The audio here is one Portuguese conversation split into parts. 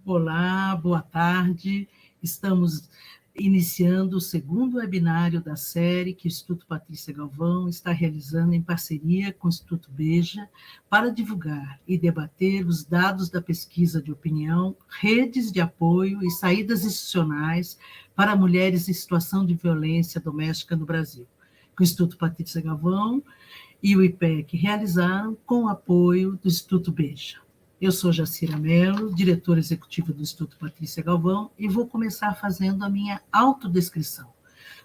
Olá, boa tarde. Estamos iniciando o segundo webinário da série que o Instituto Patrícia Galvão está realizando em parceria com o Instituto Beja para divulgar e debater os dados da pesquisa de opinião, redes de apoio e saídas institucionais para mulheres em situação de violência doméstica no Brasil, que o Instituto Patrícia Galvão e o IPEC realizaram com o apoio do Instituto Beja. Eu sou Jacira Mello, diretora executiva do Instituto Patrícia Galvão, e vou começar fazendo a minha autodescrição.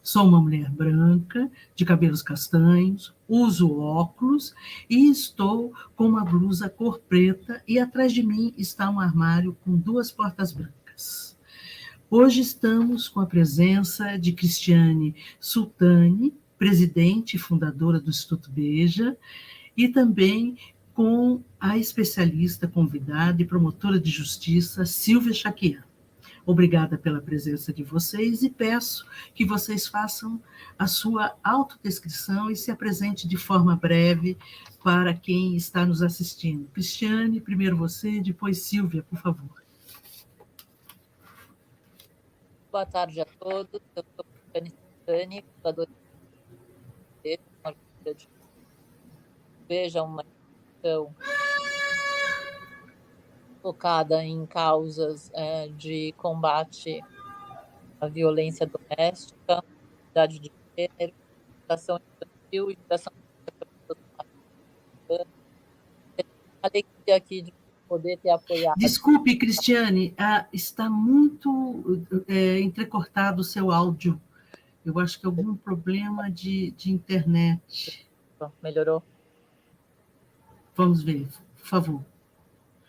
Sou uma mulher branca, de cabelos castanhos, uso óculos e estou com uma blusa cor preta e atrás de mim está um armário com 2 portas brancas. Hoje estamos com a presença de Cristiane Sultani, presidente e fundadora do Instituto Beja, e também com a especialista convidada e promotora de justiça, Silvia Chaquian. Obrigada pela presença de vocês e peço que vocês façam a sua autodescrição e se apresente de forma breve para quem está nos assistindo. Cristiane, primeiro você, depois Silvia, por favor. Boa tarde a todos. Eu sou Cristiane Sultani, fundadora de Beja, uma instituição focada em causas de combate à violência doméstica, identidade de gênero, educação infantil e educação para alegria aqui de poder ter apoiado. Desculpe, Cristiane, está muito entrecortado o seu áudio. Eu acho que é algum problema de internet. Melhorou? Vamos ver, por favor.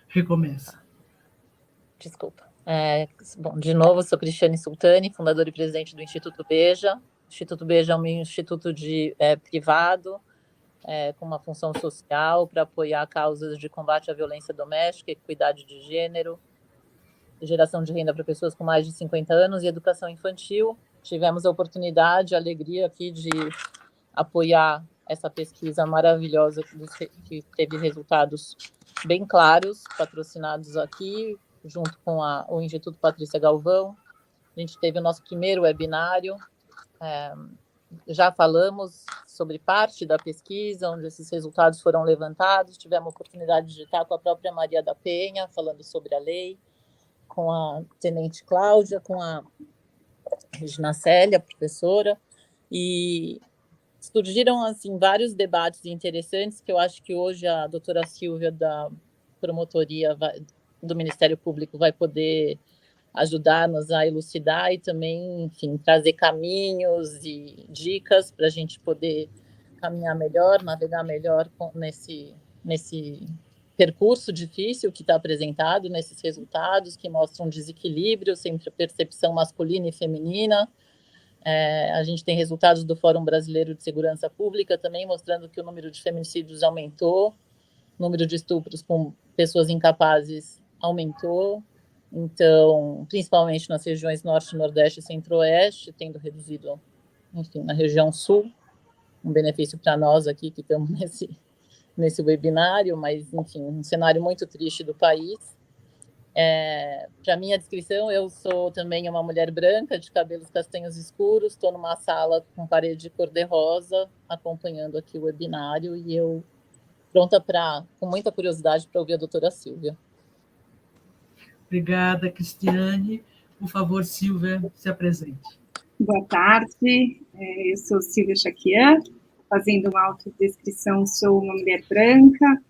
Recomeça. Desculpa. Bom, de novo, sou Cristiane Sultani, fundadora e presidente do Instituto Beja. O Instituto Beja é um instituto privado, com uma função social para apoiar causas de combate à violência doméstica, equidade de gênero, geração de renda para pessoas com mais de 50 anos e educação infantil. Tivemos a oportunidade, a alegria aqui de apoiar essa pesquisa maravilhosa que teve resultados bem claros, patrocinados aqui, junto com o Instituto Patrícia Galvão. A gente teve o nosso primeiro webinário, já falamos sobre parte da pesquisa, onde esses resultados foram levantados, tivemos a oportunidade de estar com a própria Maria da Penha, falando sobre a lei, com a Tenente Cláudia, com a Regina Célia, professora, e surgiram assim, vários debates interessantes que eu acho que hoje a doutora Silvia, da promotoria do Ministério Público, vai poder ajudar-nos a elucidar e também, enfim, trazer caminhos e dicas para a gente poder caminhar melhor, navegar melhor nesse percurso difícil que está apresentado, nesses resultados que mostram desequilíbrio entre a percepção masculina e feminina. A gente tem resultados do Fórum Brasileiro de Segurança Pública também mostrando que o número de feminicídios aumentou, o número de estupros com pessoas incapazes aumentou, então, principalmente nas regiões Norte, Nordeste e Centro-Oeste, tendo reduzido, enfim, na região Sul, um benefício para nós aqui que estamos nesse webinário, mas, enfim, um cenário muito triste do país. Para minha descrição, eu sou também uma mulher branca, de cabelos castanhos escuros, estou numa sala com parede cor-de-rosa, acompanhando aqui o webinário, e eu pronta com muita curiosidade para ouvir a doutora Silvia. Obrigada, Cristiane. Por favor, Silvia, se apresente. Boa tarde, eu sou Silvia Chaquian, fazendo uma autodescrição, sou uma mulher branca,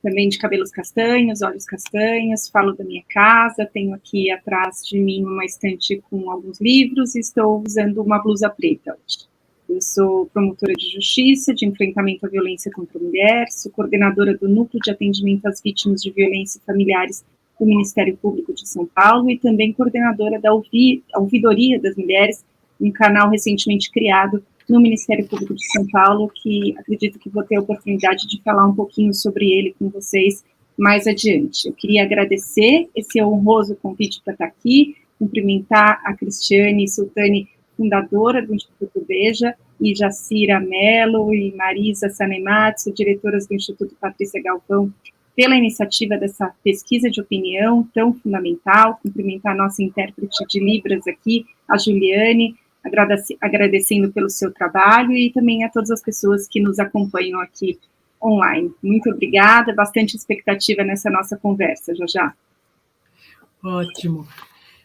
também de cabelos castanhos, olhos castanhos, falo da minha casa, tenho aqui atrás de mim uma estante com alguns livros e estou usando uma blusa preta hoje. Eu sou promotora de justiça, de enfrentamento à violência contra a mulher, sou coordenadora do Núcleo de Atendimento às Vítimas de Violência Familiares do Ministério Público de São Paulo e também coordenadora da Ouvidoria das Mulheres, um canal recentemente criado no Ministério Público de São Paulo, que acredito que vou ter a oportunidade de falar um pouquinho sobre ele com vocês mais adiante. Eu queria agradecer esse honroso convite para estar aqui, cumprimentar a Cristiane Sultani, fundadora do Instituto Beja, e Jacira Mello e Marisa Sanematsu, diretoras do Instituto Patrícia Galvão, pela iniciativa dessa pesquisa de opinião tão fundamental, cumprimentar a nossa intérprete de Libras aqui, a Juliane, agradecendo pelo seu trabalho e também a todas as pessoas que nos acompanham aqui online. Muito obrigada, bastante expectativa nessa nossa conversa, já. Ótimo.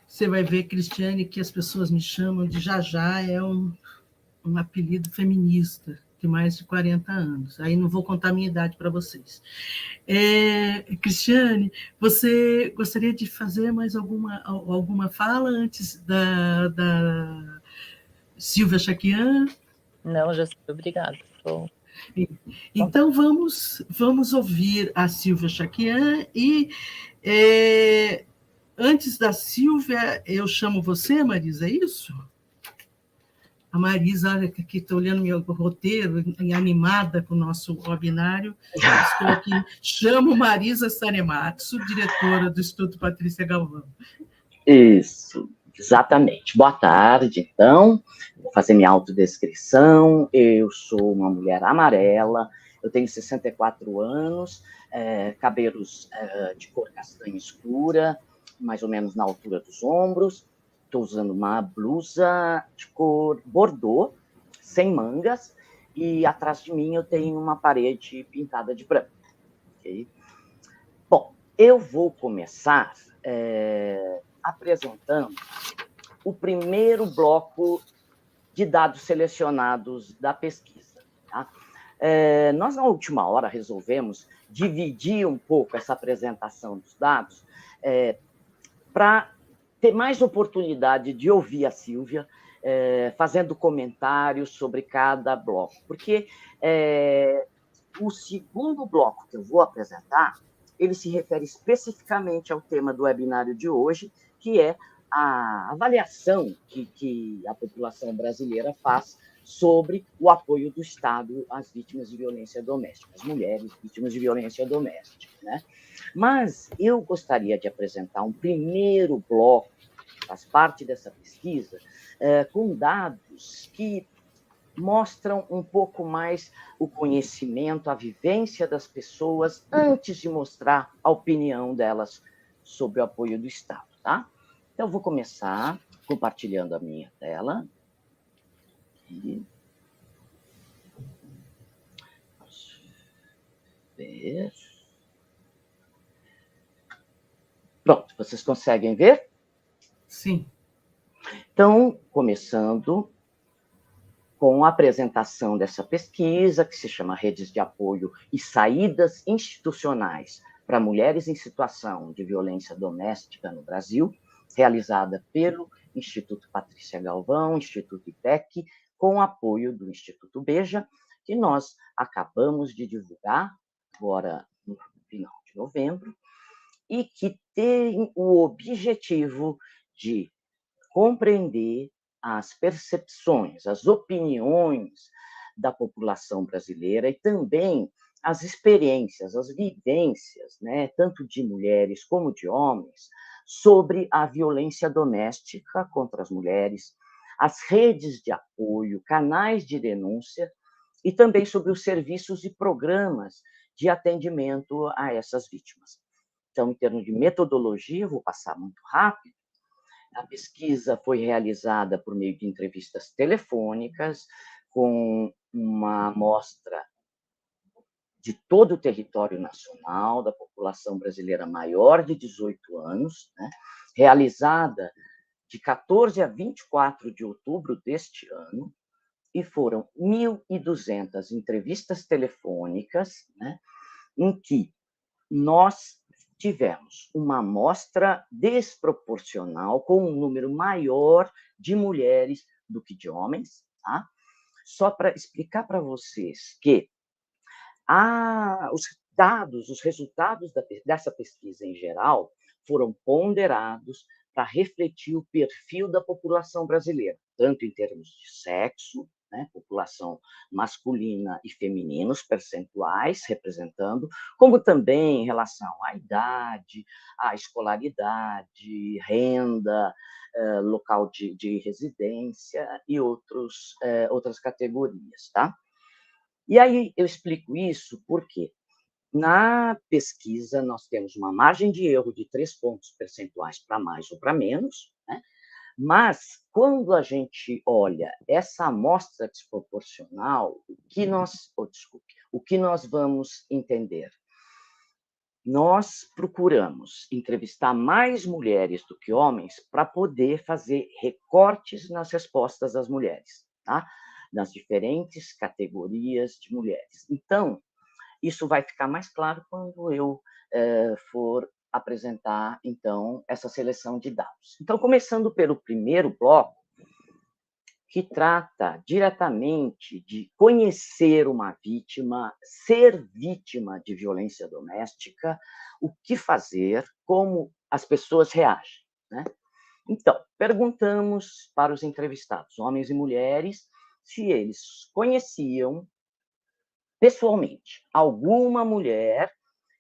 Você vai ver, Cristiane, que as pessoas me chamam de Jajá, é um apelido feminista de mais de 40 anos. Aí não vou contar a minha idade para vocês. Cristiane, você gostaria de fazer mais alguma fala antes da Silvia Chaquian? Não, já sei, obrigada. Então, vamos ouvir a Silvia Chaquian e antes da Silvia, eu chamo você, Marisa, é isso? A Marisa, olha, que estou olhando meu roteiro, animada com o nosso webinário. Estou aqui, chamo Marisa Sanematsu, diretora do Instituto Patrícia Galvão. Isso, exatamente. Boa tarde, então. Vou fazer minha autodescrição. Eu sou uma mulher amarela, eu tenho 64 anos, cabelos de cor castanha escura, mais ou menos na altura dos ombros. Estou usando uma blusa de cor bordô, sem mangas, e atrás de mim eu tenho uma parede pintada de branco. Okay? Bom, eu vou começar apresentando o primeiro bloco de dados selecionados da pesquisa. Tá? Nós, na última hora, resolvemos dividir um pouco essa apresentação dos dados para ter mais oportunidade de ouvir a Silvia fazendo comentários sobre cada bloco, porque o segundo bloco que eu vou apresentar, ele se refere especificamente ao tema do webinário de hoje, que é a avaliação que a população brasileira faz sobre o apoio do Estado às vítimas de violência doméstica, às mulheres vítimas de violência doméstica, né? Mas eu gostaria de apresentar um primeiro bloco, que faz parte dessa pesquisa, com dados que mostram um pouco mais o conhecimento, a vivência das pessoas, antes de mostrar a opinião delas sobre o apoio do Estado, tá? Então, eu vou começar compartilhando a minha tela. Aqui. Vamos ver. Pronto, vocês conseguem ver? Sim. Então, começando com a apresentação dessa pesquisa, que se chama Redes de Apoio e Saídas Institucionais para Mulheres em Situação de Violência Doméstica no Brasil, realizada pelo Instituto Patrícia Galvão, Instituto IPEC, com apoio do Instituto Beja, que nós acabamos de divulgar agora no final de novembro, e que tem o objetivo de compreender as percepções, as opiniões da população brasileira e também as experiências, as vivências, né, tanto de mulheres como de homens, sobre a violência doméstica contra as mulheres, as redes de apoio, canais de denúncia e também sobre os serviços e programas de atendimento a essas vítimas. Então, em termos de metodologia, vou passar muito rápido. A pesquisa foi realizada por meio de entrevistas telefônicas, com uma amostra de todo o território nacional, da população brasileira maior de 18 anos, né, realizada de 14 a 24 de outubro deste ano, e foram 1.200 entrevistas telefônicas, né, em que nós tivemos uma amostra desproporcional, com um número maior de mulheres do que de homens, tá? Só para explicar para vocês que os resultados dessa pesquisa em geral foram ponderados para refletir o perfil da população brasileira, tanto em termos de sexo, né, população masculina e feminina, os percentuais representando, como também em relação à idade, à escolaridade, renda, local de residência e outras categorias, tá? E aí eu explico isso por quê? Na pesquisa, nós temos uma margem de erro de 3 pontos percentuais para mais ou para menos, né? Mas, quando a gente olha essa amostra desproporcional, o que nós vamos entender? Nós procuramos entrevistar mais mulheres do que homens para poder fazer recortes nas respostas das mulheres, tá? Nas diferentes categorias de mulheres. Então, isso vai ficar mais claro quando eu for apresentar, então, essa seleção de dados. Então, começando pelo primeiro bloco, que trata diretamente de conhecer uma vítima, ser vítima de violência doméstica, o que fazer, como as pessoas reagem, né? Então, perguntamos para os entrevistados, homens e mulheres, se eles conheciam pessoalmente alguma mulher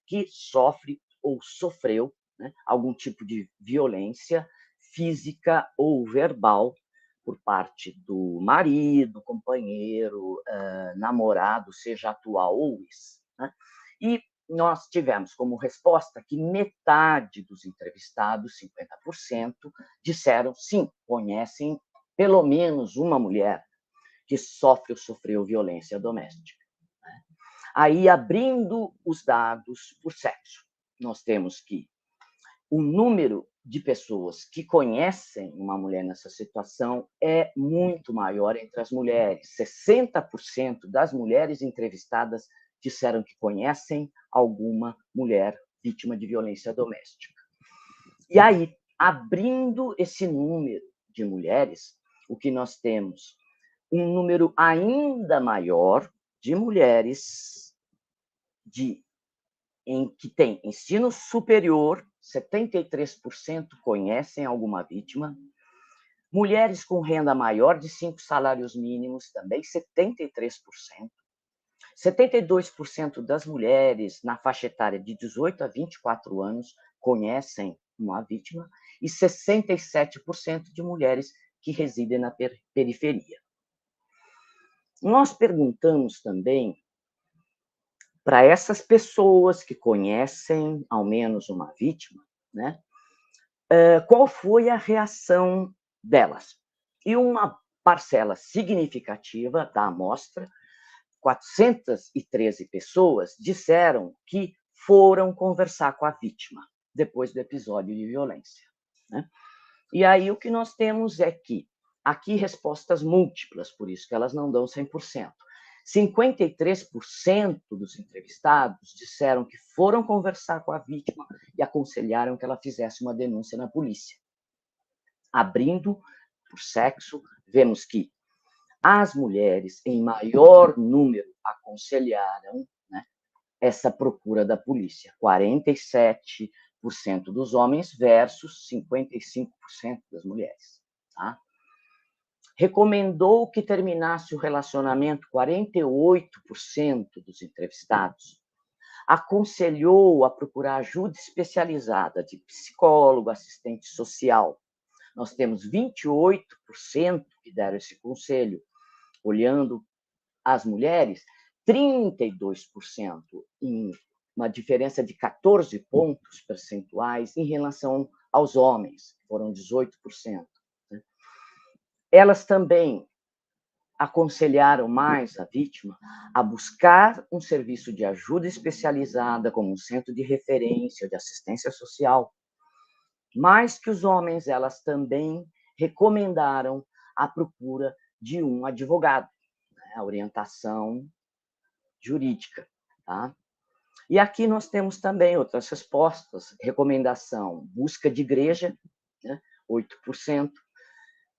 que sofre ou sofreu, né, algum tipo de violência física ou verbal por parte do marido, companheiro, namorado, seja atual ou ex, né? E nós tivemos como resposta que metade dos entrevistados, 50%, disseram sim, conhecem pelo menos uma mulher que sofre ou sofreu violência doméstica. Aí, abrindo os dados por sexo, nós temos que o número de pessoas que conhecem uma mulher nessa situação é muito maior entre as mulheres. 60% das mulheres entrevistadas disseram que conhecem alguma mulher vítima de violência doméstica. E aí, abrindo esse número de mulheres, o que nós temos? Um número ainda maior de mulheres em que tem ensino superior, 73% conhecem alguma vítima. Mulheres com renda maior de 5 salários mínimos, também 73%. 72% das mulheres na faixa etária de 18 a 24 anos conhecem uma vítima e 67% de mulheres que residem na periferia. Nós perguntamos também para essas pessoas que conhecem ao menos uma vítima, né, qual foi a reação delas? E uma parcela significativa da amostra, 413 pessoas, disseram que foram conversar com a vítima depois do episódio de violência, né? E aí o que nós temos é que, aqui respostas múltiplas, por isso que elas não dão 100%. 53% dos entrevistados disseram que foram conversar com a vítima e aconselharam que ela fizesse uma denúncia na polícia. Abrindo por sexo, vemos que as mulheres, em maior número, aconselharam, né, essa procura da polícia. 47% dos homens versus 55% das mulheres. Tá? Recomendou que terminasse o relacionamento 48% dos entrevistados. Aconselhou a procurar ajuda especializada de psicólogo, assistente social. Nós temos 28% que deram esse conselho. Olhando as mulheres, 32%, em uma diferença de 14 pontos percentuais em relação aos homens, foram 18%. Elas também aconselharam mais a vítima a buscar um serviço de ajuda especializada, como um centro de referência de assistência social. Mais que os homens, elas também recomendaram a procura de um advogado, né, a orientação jurídica. Tá? E aqui nós temos também outras respostas. Recomendação, busca de igreja, né, 8%.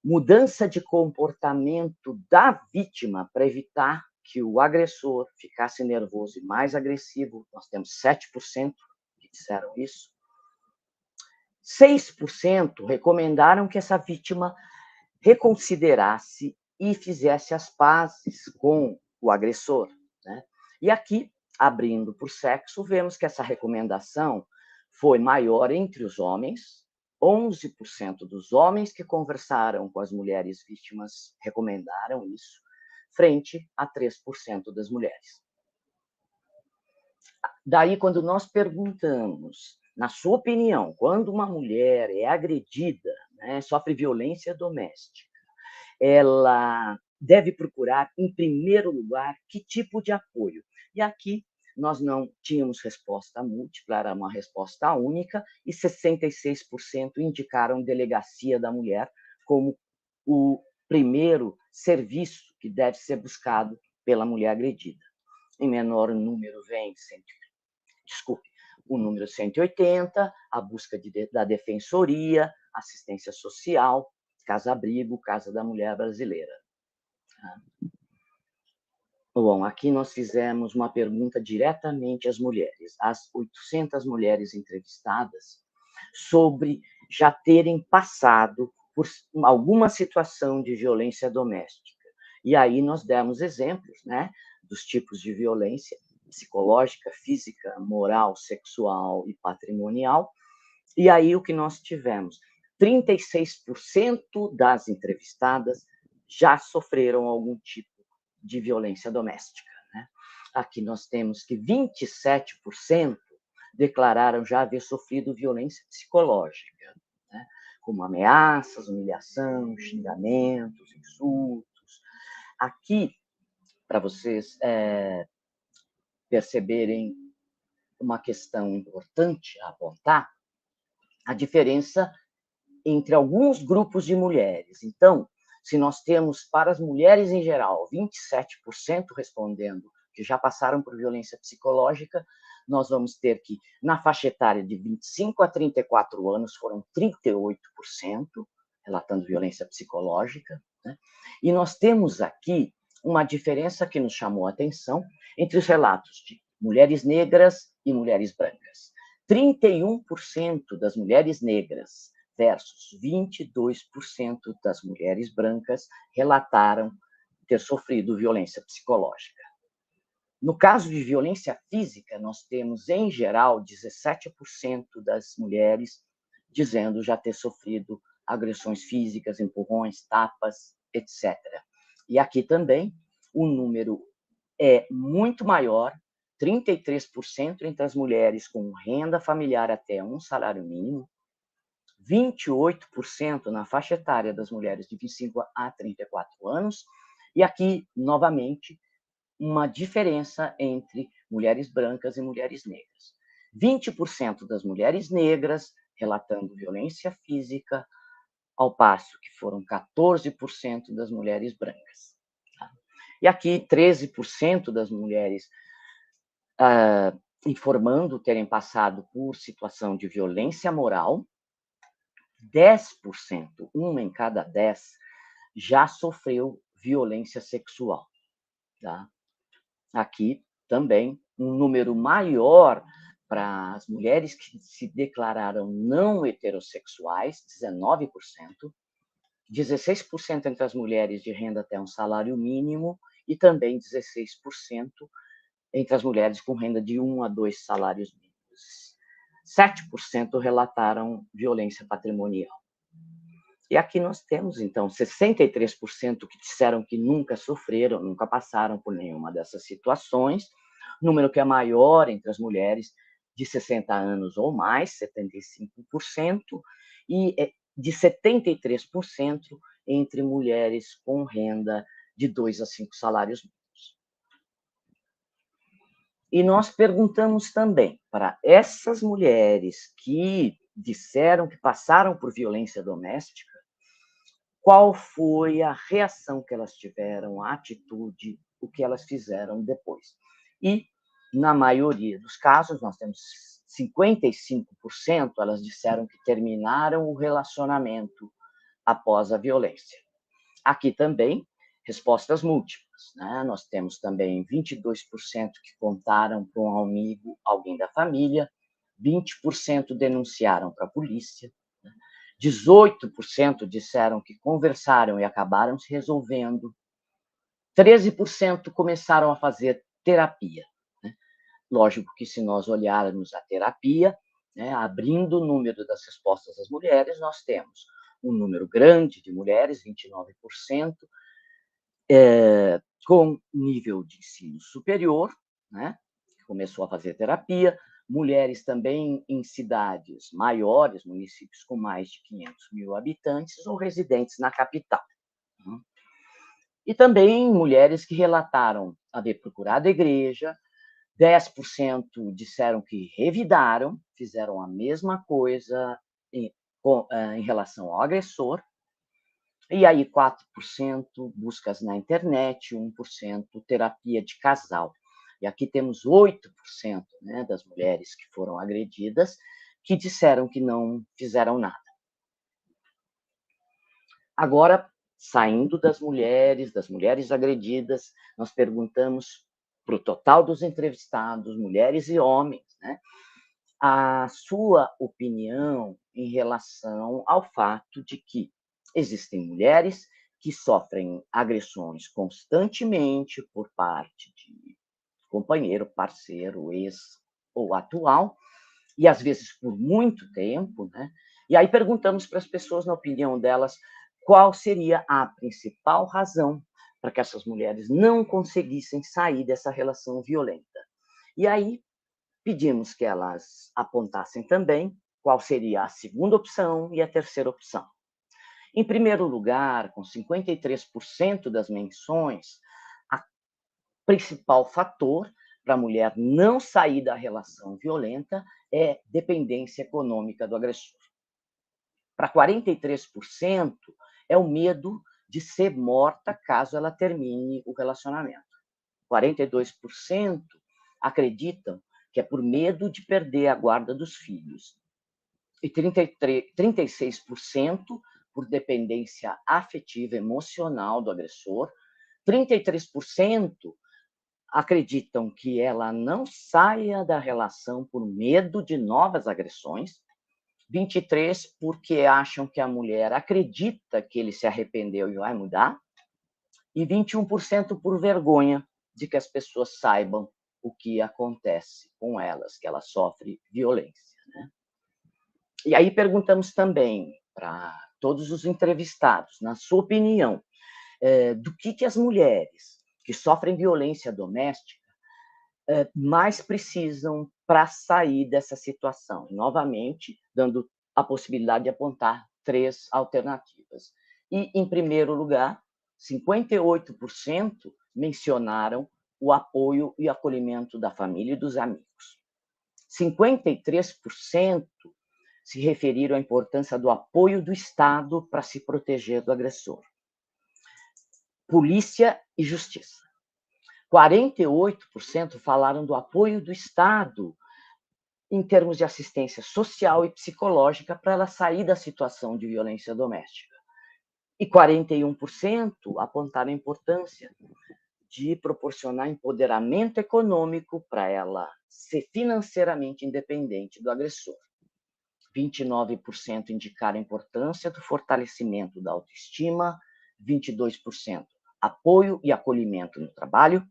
Mudança de comportamento da vítima para evitar que o agressor ficasse nervoso e mais agressivo. Nós temos 7% que disseram isso. 6% recomendaram que essa vítima reconsiderasse e fizesse as pazes com o agressor, né? E aqui, abrindo por sexo, vemos que essa recomendação foi maior entre os homens. 11% dos homens que conversaram com as mulheres vítimas recomendaram isso, frente a 3% das mulheres. Daí, quando nós perguntamos, na sua opinião, quando uma mulher é agredida, né, sofre violência doméstica, ela deve procurar, em primeiro lugar, que tipo de apoio? E aqui nós não tínhamos resposta múltipla, era uma resposta única, e 66% indicaram delegacia da mulher como o primeiro serviço que deve ser buscado pela mulher agredida. Em menor número vem o número 180, a busca da defensoria, assistência social, casa-abrigo, Casa da Mulher Brasileira. Bom, aqui nós fizemos uma pergunta diretamente às mulheres, às 800 mulheres entrevistadas, sobre já terem passado por alguma situação de violência doméstica. E aí nós demos exemplos, né, dos tipos de violência psicológica, física, moral, sexual e patrimonial. E aí o que nós tivemos? 36% das entrevistadas já sofreram algum tipo de violência doméstica, né? Aqui nós temos que 27% declararam já haver sofrido violência psicológica, né? Como ameaças, humilhação, xingamentos, insultos. Aqui, para vocês perceberem uma questão importante a apontar, a diferença entre alguns grupos de mulheres. Então, se nós temos, para as mulheres em geral, 27% respondendo que já passaram por violência psicológica, nós vamos ter que, na faixa etária de 25 a 34 anos, foram 38% relatando violência psicológica, né? E nós temos aqui uma diferença que nos chamou a atenção entre os relatos de mulheres negras e mulheres brancas. 31% das mulheres negras versus 22% das mulheres brancas relataram ter sofrido violência psicológica. No caso de violência física, nós temos, em geral, 17% das mulheres dizendo já ter sofrido agressões físicas, empurrões, tapas, etc. E aqui também o número é muito maior, 33% entre as mulheres com renda familiar até um salário mínimo, 28% na faixa etária das mulheres de 25 a 34 anos, e aqui, novamente, uma diferença entre mulheres brancas e mulheres negras. 20% das mulheres negras relatando violência física, ao passo que foram 14% das mulheres brancas. E aqui, 13% das mulheres informando terem passado por situação de violência moral, 10%, uma em cada 10, já sofreu violência sexual. Tá? Aqui também um número maior para as mulheres que se declararam não heterossexuais, 19%, 16% entre as mulheres de renda até um salário mínimo e também 16% entre as mulheres com renda de 1 a 2 salários mínimos. 7% relataram violência patrimonial. E aqui nós temos, então, 63% que disseram que nunca sofreram, nunca passaram por nenhuma dessas situações, número que é maior entre as mulheres de 60 anos ou mais, 75%, e de 73% entre mulheres com renda de 2 a 5 salários mínimos. E nós perguntamos também para essas mulheres que disseram que passaram por violência doméstica, qual foi a reação que elas tiveram, a atitude, o que elas fizeram depois. E, na maioria dos casos, nós temos 55%, elas disseram que terminaram o relacionamento após a violência. Aqui também, respostas múltiplas, né? Nós temos também 22% que contaram para um amigo, alguém da família, 20% denunciaram para a polícia, 18% disseram que conversaram e acabaram se resolvendo, 13% começaram a fazer terapia. Lógico que, se nós olharmos a terapia, abrindo o número das respostas das mulheres, nós temos um número grande de mulheres, 29%, com nível de ensino superior, começou a fazer terapia, mulheres também em cidades maiores, municípios com mais de 500 mil habitantes ou residentes na capital. E também mulheres que relataram haver procurado a igreja, 10% disseram que revidaram, fizeram a mesma coisa em relação ao agressor, e aí 4% buscas na internet, 1% terapia de casal. E aqui temos 8%, né, das mulheres que foram agredidas que disseram que não fizeram nada. Agora, saindo das mulheres agredidas, nós perguntamos para o total dos entrevistados, mulheres e homens, né, a sua opinião em relação ao fato de que existem mulheres que sofrem agressões constantemente por parte de companheiro, parceiro, ex ou atual, e às vezes por muito tempo, né? E aí perguntamos para as pessoas, na opinião delas, qual seria a principal razão para que essas mulheres não conseguissem sair dessa relação violenta. E aí pedimos que elas apontassem também qual seria a segunda opção e a terceira opção. Em primeiro lugar, com 53% das menções, o principal fator para a mulher não sair da relação violenta é dependência econômica do agressor. Para 43%, é o medo de ser morta caso ela termine o relacionamento. 42% acreditam que é por medo de perder a guarda dos filhos. E 36% por dependência afetiva emocional do agressor. 33% acreditam que ela não saia da relação por medo de novas agressões. 23% porque acham que a mulher acredita que ele se arrependeu e vai mudar. E 21% por vergonha de que as pessoas saibam o que acontece com elas, que ela sofre violência, né? E aí perguntamos também para todos os entrevistados, na sua opinião, do que as mulheres que sofrem violência doméstica mais precisam para sair dessa situação. Novamente, dando a possibilidade de apontar 3 alternativas. E, em primeiro lugar, 58% mencionaram o apoio e acolhimento da família e dos amigos. 53% se referiram à importância do apoio do Estado para se proteger do agressor. Polícia e justiça. 48% falaram do apoio do Estado em termos de assistência social e psicológica para ela sair da situação de violência doméstica. E 41% apontaram a importância de proporcionar empoderamento econômico para ela ser financeiramente independente do agressor. 29% indicaram a importância do fortalecimento da autoestima, 22% apoio e acolhimento no trabalho,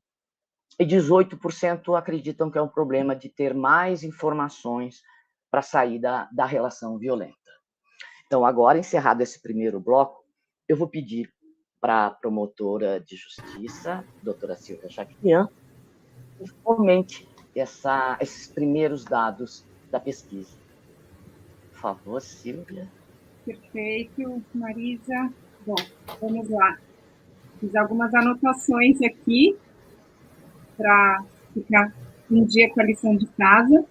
e 18% acreditam que é um problema de ter mais informações para sair da relação violenta. Então, agora, encerrado esse primeiro bloco, eu vou pedir para a promotora de justiça, doutora Silvia Jaquian, que comente esses primeiros dados da pesquisa. Por favor, Silvia. Perfeito, Marisa. Bom, vamos lá. Fiz algumas anotações aqui para ficar em dia com a lição de casa,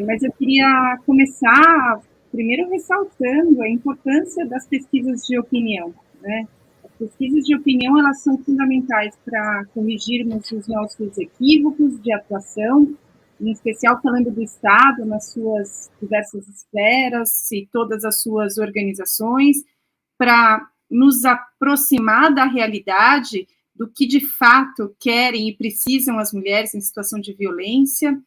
mas eu queria começar primeiro ressaltando a importância das pesquisas de opinião, né? As pesquisas de opinião, elas são fundamentais para corrigirmos os nossos equívocos de atuação, em especial falando do Estado, nas suas diversas esferas e todas as suas organizações, para nos aproximar da realidade do que de fato querem e precisam as mulheres em situação de violência,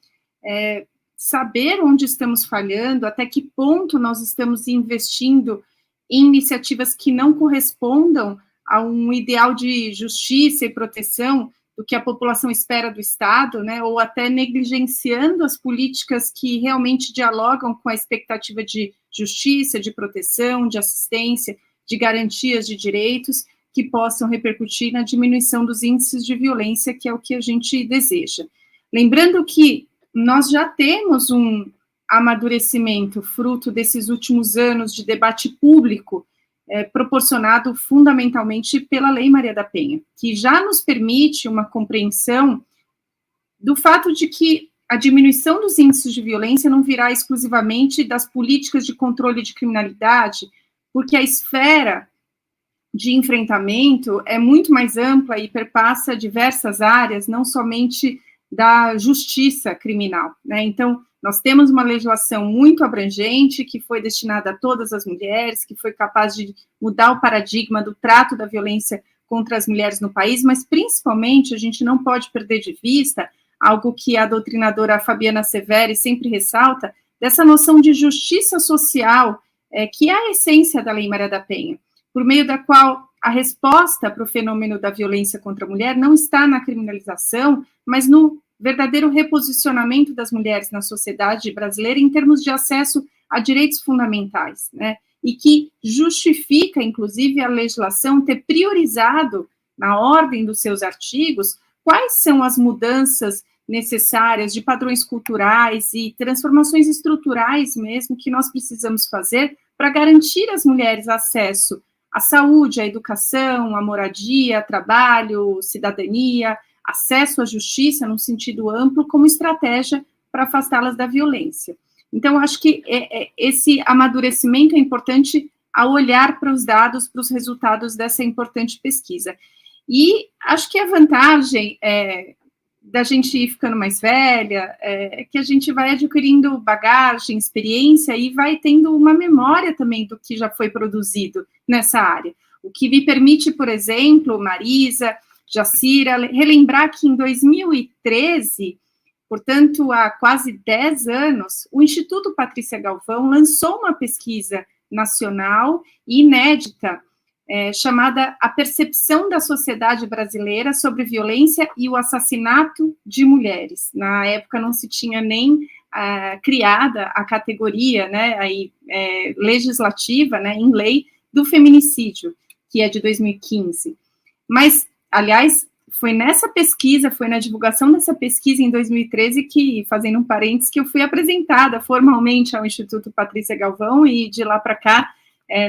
saber onde estamos falhando, até que ponto nós estamos investindo em iniciativas que não correspondam a um ideal de justiça e proteção do que a população espera do Estado, né, ou até negligenciando as políticas que realmente dialogam com a expectativa de justiça, de proteção, de assistência, de garantias de direitos que possam repercutir na diminuição dos índices de violência, que é o que a gente deseja. Lembrando que nós já temos um amadurecimento fruto desses últimos anos de debate público, proporcionado fundamentalmente pela Lei Maria da Penha, que já nos permite uma compreensão do fato de que a diminuição dos índices de violência não virá exclusivamente das políticas de controle de criminalidade, porque a esfera de enfrentamento é muito mais ampla e perpassa diversas áreas, não somente da justiça criminal, né? Então, nós temos uma legislação muito abrangente, que foi destinada a todas as mulheres, que foi capaz de mudar o paradigma do trato da violência contra as mulheres no país, mas, principalmente, a gente não pode perder de vista algo que a doutrinadora Fabiana Severi sempre ressalta, dessa noção de justiça social, que é a essência da Lei Maria da Penha, por meio da qual a resposta para o fenômeno da violência contra a mulher não está na criminalização, mas no verdadeiro reposicionamento das mulheres na sociedade brasileira em termos de acesso a direitos fundamentais, né? E que justifica, inclusive, a legislação ter priorizado, na ordem dos seus artigos, quais são as mudanças necessárias de padrões culturais e transformações estruturais mesmo que nós precisamos fazer para garantir às mulheres acesso à saúde, à educação, à moradia, trabalho, cidadania, acesso à justiça, num sentido amplo, como estratégia para afastá-las da violência. Então, acho que esse amadurecimento é importante ao olhar para os dados, para os resultados dessa importante pesquisa. E acho que a vantagem da gente ir ficando mais velha é que a gente vai adquirindo bagagem, experiência e vai tendo uma memória também do que já foi produzido nessa área. O que me permite, por exemplo, Marisa, Jacira, relembrar que em 2013, portanto, há quase 10 anos, o Instituto Patrícia Galvão lançou uma pesquisa nacional e inédita, chamada A Percepção da Sociedade Brasileira sobre Violência e o Assassinato de Mulheres. Na época não se tinha nem criada a categoria, né, legislativa, né, em lei, do feminicídio, que é de 2015. Mas, aliás, foi nessa pesquisa, foi na divulgação dessa pesquisa em 2013 que, fazendo um parênteses, que eu fui apresentada formalmente ao Instituto Patrícia Galvão e de lá para cá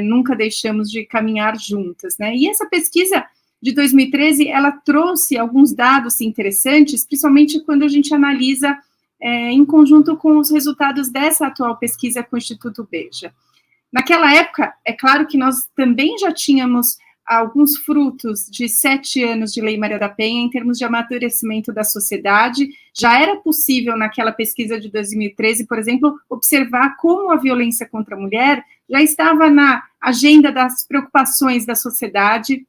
nunca deixamos de caminhar juntas, né? E essa pesquisa de 2013, ela trouxe alguns dados interessantes, principalmente quando a gente analisa em conjunto com os resultados dessa atual pesquisa com o Instituto Beja. Naquela época, é claro que nós também já tínhamos alguns frutos de 7 anos de Lei Maria da Penha em termos de amadurecimento da sociedade. Já era possível, naquela pesquisa de 2013, por exemplo, observar como a violência contra a mulher já estava na agenda das preocupações da sociedade,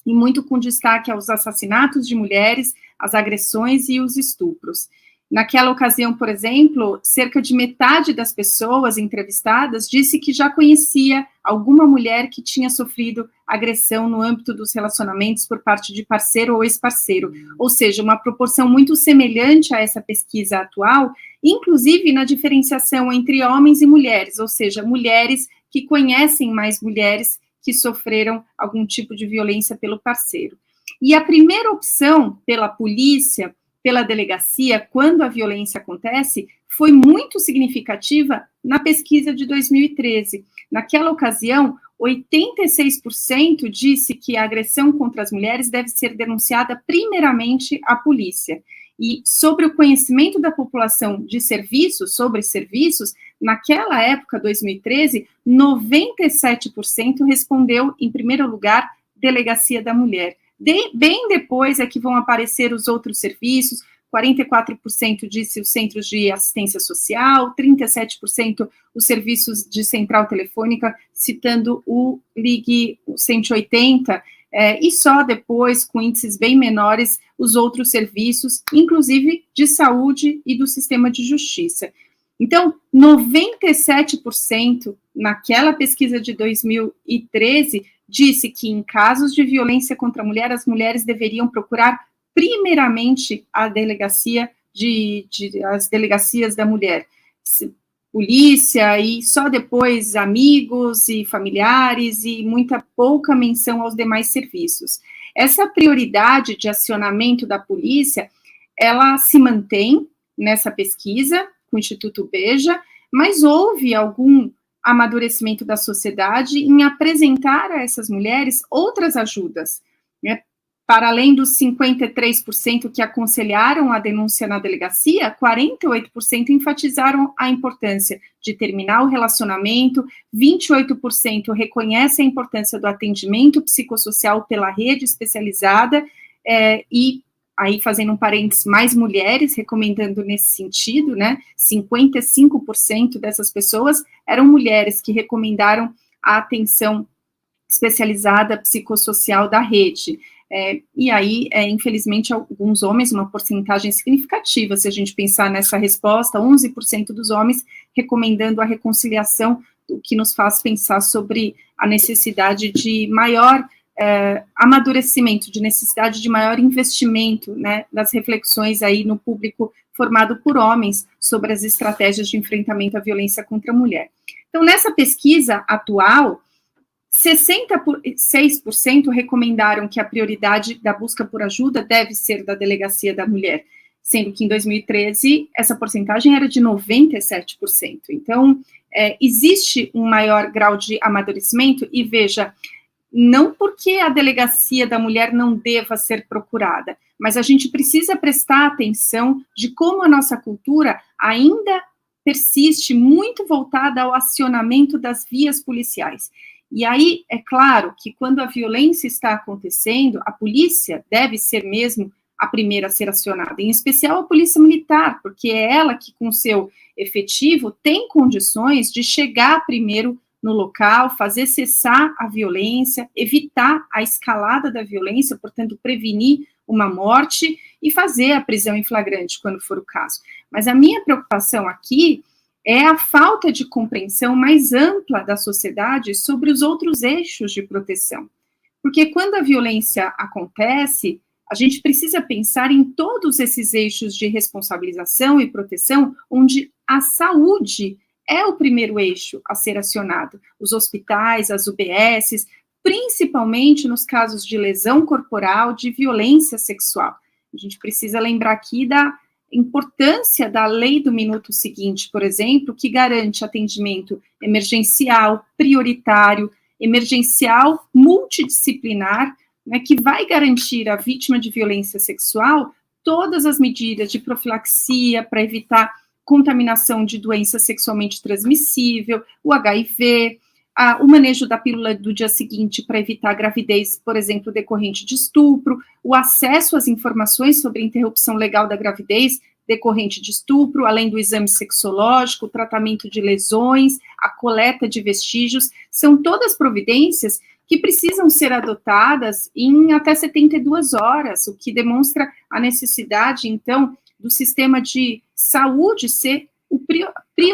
e muito com destaque aos assassinatos de mulheres, as agressões e os estupros. Naquela ocasião, por exemplo, cerca de metade das pessoas entrevistadas disse que já conhecia alguma mulher que tinha sofrido agressão no âmbito dos relacionamentos por parte de parceiro ou ex-parceiro, ou seja, uma proporção muito semelhante a essa pesquisa atual, inclusive na diferenciação entre homens e mulheres, ou seja, mulheres que conhecem mais mulheres que sofreram algum tipo de violência pelo parceiro. E a primeira opção pela polícia, pela delegacia, quando a violência acontece, foi muito significativa na pesquisa de 2013. Naquela ocasião, 86% disse que a agressão contra as mulheres deve ser denunciada primeiramente à polícia. E sobre o conhecimento da população de serviços, sobre serviços, naquela época, 2013, 97% respondeu, em primeiro lugar, Delegacia da Mulher. Bem depois é que vão aparecer os outros serviços, 44% disse os centros de assistência social, 37% os serviços de central telefônica, citando o Ligue 180, e só depois, com índices bem menores, os outros serviços, inclusive de saúde e do sistema de justiça. Então, 97% naquela pesquisa de 2013 disse que em casos de violência contra a mulher, as mulheres deveriam procurar primeiramente a delegacia as delegacias da mulher, polícia, e só depois amigos e familiares, e pouca menção aos demais serviços. Essa prioridade de acionamento da polícia ela se mantém nessa pesquisa com o Instituto Beja, mas houve algum amadurecimento da sociedade em apresentar a essas mulheres outras ajudas, né? Para além dos 53% que aconselharam a denúncia na delegacia, 48% enfatizaram a importância de terminar o relacionamento, 28% reconhecem a importância do atendimento psicossocial pela rede especializada, e aí fazendo um parênteses, mais mulheres recomendando nesse sentido, né? 55% dessas pessoas eram mulheres que recomendaram a atenção especializada psicossocial da rede. E aí, infelizmente, alguns homens, uma porcentagem significativa, se a gente pensar nessa resposta, 11% dos homens recomendando a reconciliação, o que nos faz pensar sobre a necessidade de maior amadurecimento, de necessidade de maior investimento, né, das reflexões aí no público formado por homens sobre as estratégias de enfrentamento à violência contra a mulher. Então, nessa pesquisa atual, 66% recomendaram que a prioridade da busca por ajuda deve ser da Delegacia da Mulher, sendo que em 2013 essa porcentagem era de 97%. Então, existe um maior grau de amadurecimento, e veja, não porque a Delegacia da Mulher não deva ser procurada, mas a gente precisa prestar atenção de como a nossa cultura ainda persiste muito voltada ao acionamento das vias policiais. E aí, é claro que quando a violência está acontecendo, a polícia deve ser mesmo a primeira a ser acionada, em especial a polícia militar, porque é ela que, com seu efetivo, tem condições de chegar primeiro no local, fazer cessar a violência, evitar a escalada da violência, portanto, prevenir uma morte e fazer a prisão em flagrante, quando for o caso. Mas a minha preocupação aqui é a falta de compreensão mais ampla da sociedade sobre os outros eixos de proteção. Porque quando a violência acontece, a gente precisa pensar em todos esses eixos de responsabilização e proteção, onde a saúde é o primeiro eixo a ser acionado. Os hospitais, as UBSs, principalmente nos casos de lesão corporal, de violência sexual. A gente precisa lembrar aqui da importância da lei do minuto seguinte, por exemplo, que garante atendimento emergencial, prioritário, emergencial, multidisciplinar, né, que vai garantir à vítima de violência sexual todas as medidas de profilaxia para evitar contaminação de doença sexualmente transmissível, o HIV, o manejo da pílula do dia seguinte para evitar gravidez, por exemplo, decorrente de estupro, o acesso às informações sobre interrupção legal da gravidez decorrente de estupro, além do exame sexológico, o tratamento de lesões, a coleta de vestígios, são todas providências que precisam ser adotadas em até 72 horas, o que demonstra a necessidade, então, do sistema de saúde ser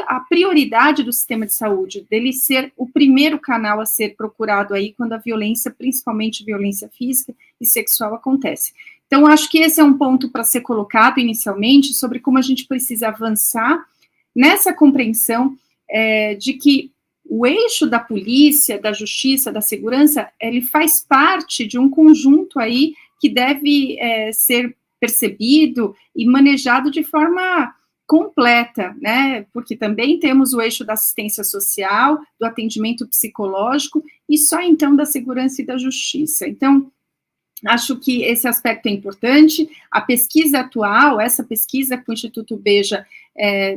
a prioridade do sistema de saúde, dele ser o primeiro canal a ser procurado aí quando a violência, principalmente violência física e sexual, acontece. Então, acho que esse é um ponto para ser colocado inicialmente, sobre como a gente precisa avançar nessa compreensão de que o eixo da polícia, da justiça, da segurança, ele faz parte de um conjunto aí que deve ser percebido e manejado de forma completa, né, porque também temos o eixo da assistência social, do atendimento psicológico, e só então da segurança e da justiça. Então, acho que esse aspecto é importante. A pesquisa atual, essa pesquisa com o Instituto Beja,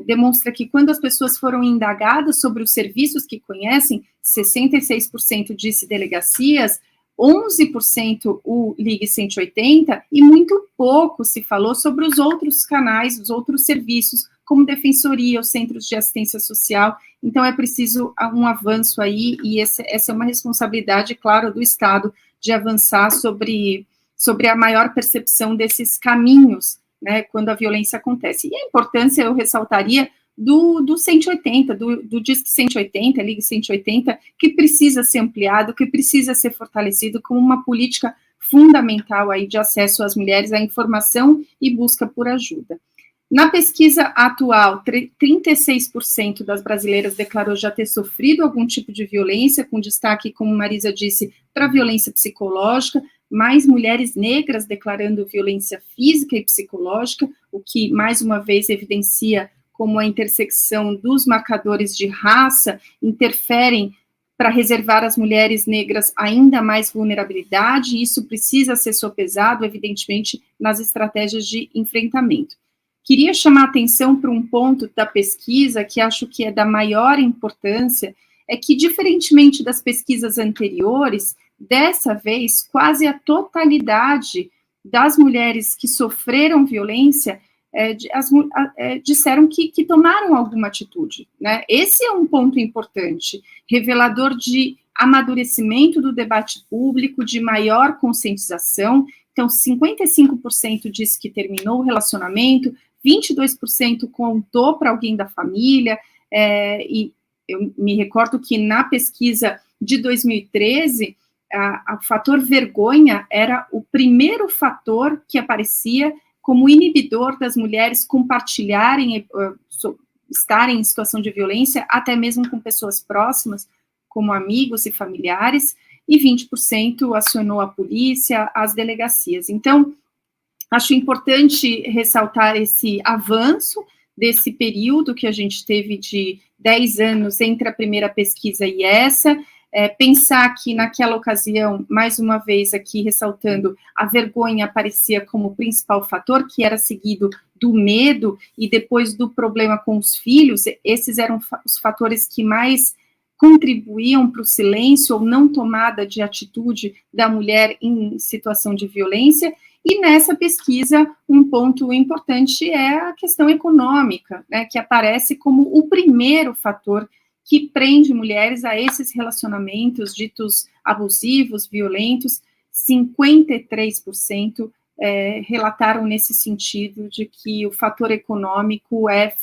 demonstra que quando as pessoas foram indagadas sobre os serviços que conhecem, 66% disse delegacias, 11% o Ligue 180, e muito pouco se falou sobre os outros canais, os outros serviços, como defensoria, os centros de assistência social. Então, é preciso um avanço aí, e essa é uma responsabilidade, claro, do Estado, de avançar sobre a maior percepção desses caminhos, né, quando a violência acontece. E a importância, eu ressaltaria, do 180, do Disque 180, Ligue 180, que precisa ser ampliado, que precisa ser fortalecido como uma política fundamental aí de acesso às mulheres à informação e busca por ajuda. Na pesquisa atual, 36% das brasileiras declarou já ter sofrido algum tipo de violência, com destaque, como Marisa disse, para a violência psicológica, mais mulheres negras declarando violência física e psicológica, o que, mais uma vez, evidencia como a intersecção dos marcadores de raça interferem para reservar às mulheres negras ainda mais vulnerabilidade, e isso precisa ser sopesado, evidentemente, nas estratégias de enfrentamento. Queria chamar a atenção para um ponto da pesquisa que acho que é da maior importância, é que, diferentemente das pesquisas anteriores, dessa vez, quase a totalidade das mulheres que sofreram violência disseram que tomaram alguma atitude, né? Esse é um ponto importante, revelador de amadurecimento do debate público, de maior conscientização. Então, 55% disse que terminou o relacionamento, 22% contou para alguém da família, e eu me recordo que na pesquisa de 2013, o fator vergonha era o primeiro fator que aparecia como inibidor das mulheres compartilharem, estarem em situação de violência, até mesmo com pessoas próximas, como amigos e familiares, e 20% acionou a polícia, as delegacias. Então, acho importante ressaltar esse avanço desse período que a gente teve de 10 anos entre a primeira pesquisa e essa, pensar que naquela ocasião, mais uma vez aqui ressaltando, a vergonha aparecia como principal fator, que era seguido do medo e depois do problema com os filhos. Esses eram os fatores que mais contribuíam para o silêncio ou não tomada de atitude da mulher em situação de violência. E nessa pesquisa, um ponto importante é a questão econômica, né, que aparece como o primeiro fator que prende mulheres a esses relacionamentos ditos abusivos, violentos. 53% relataram nesse sentido de que o fator econômico é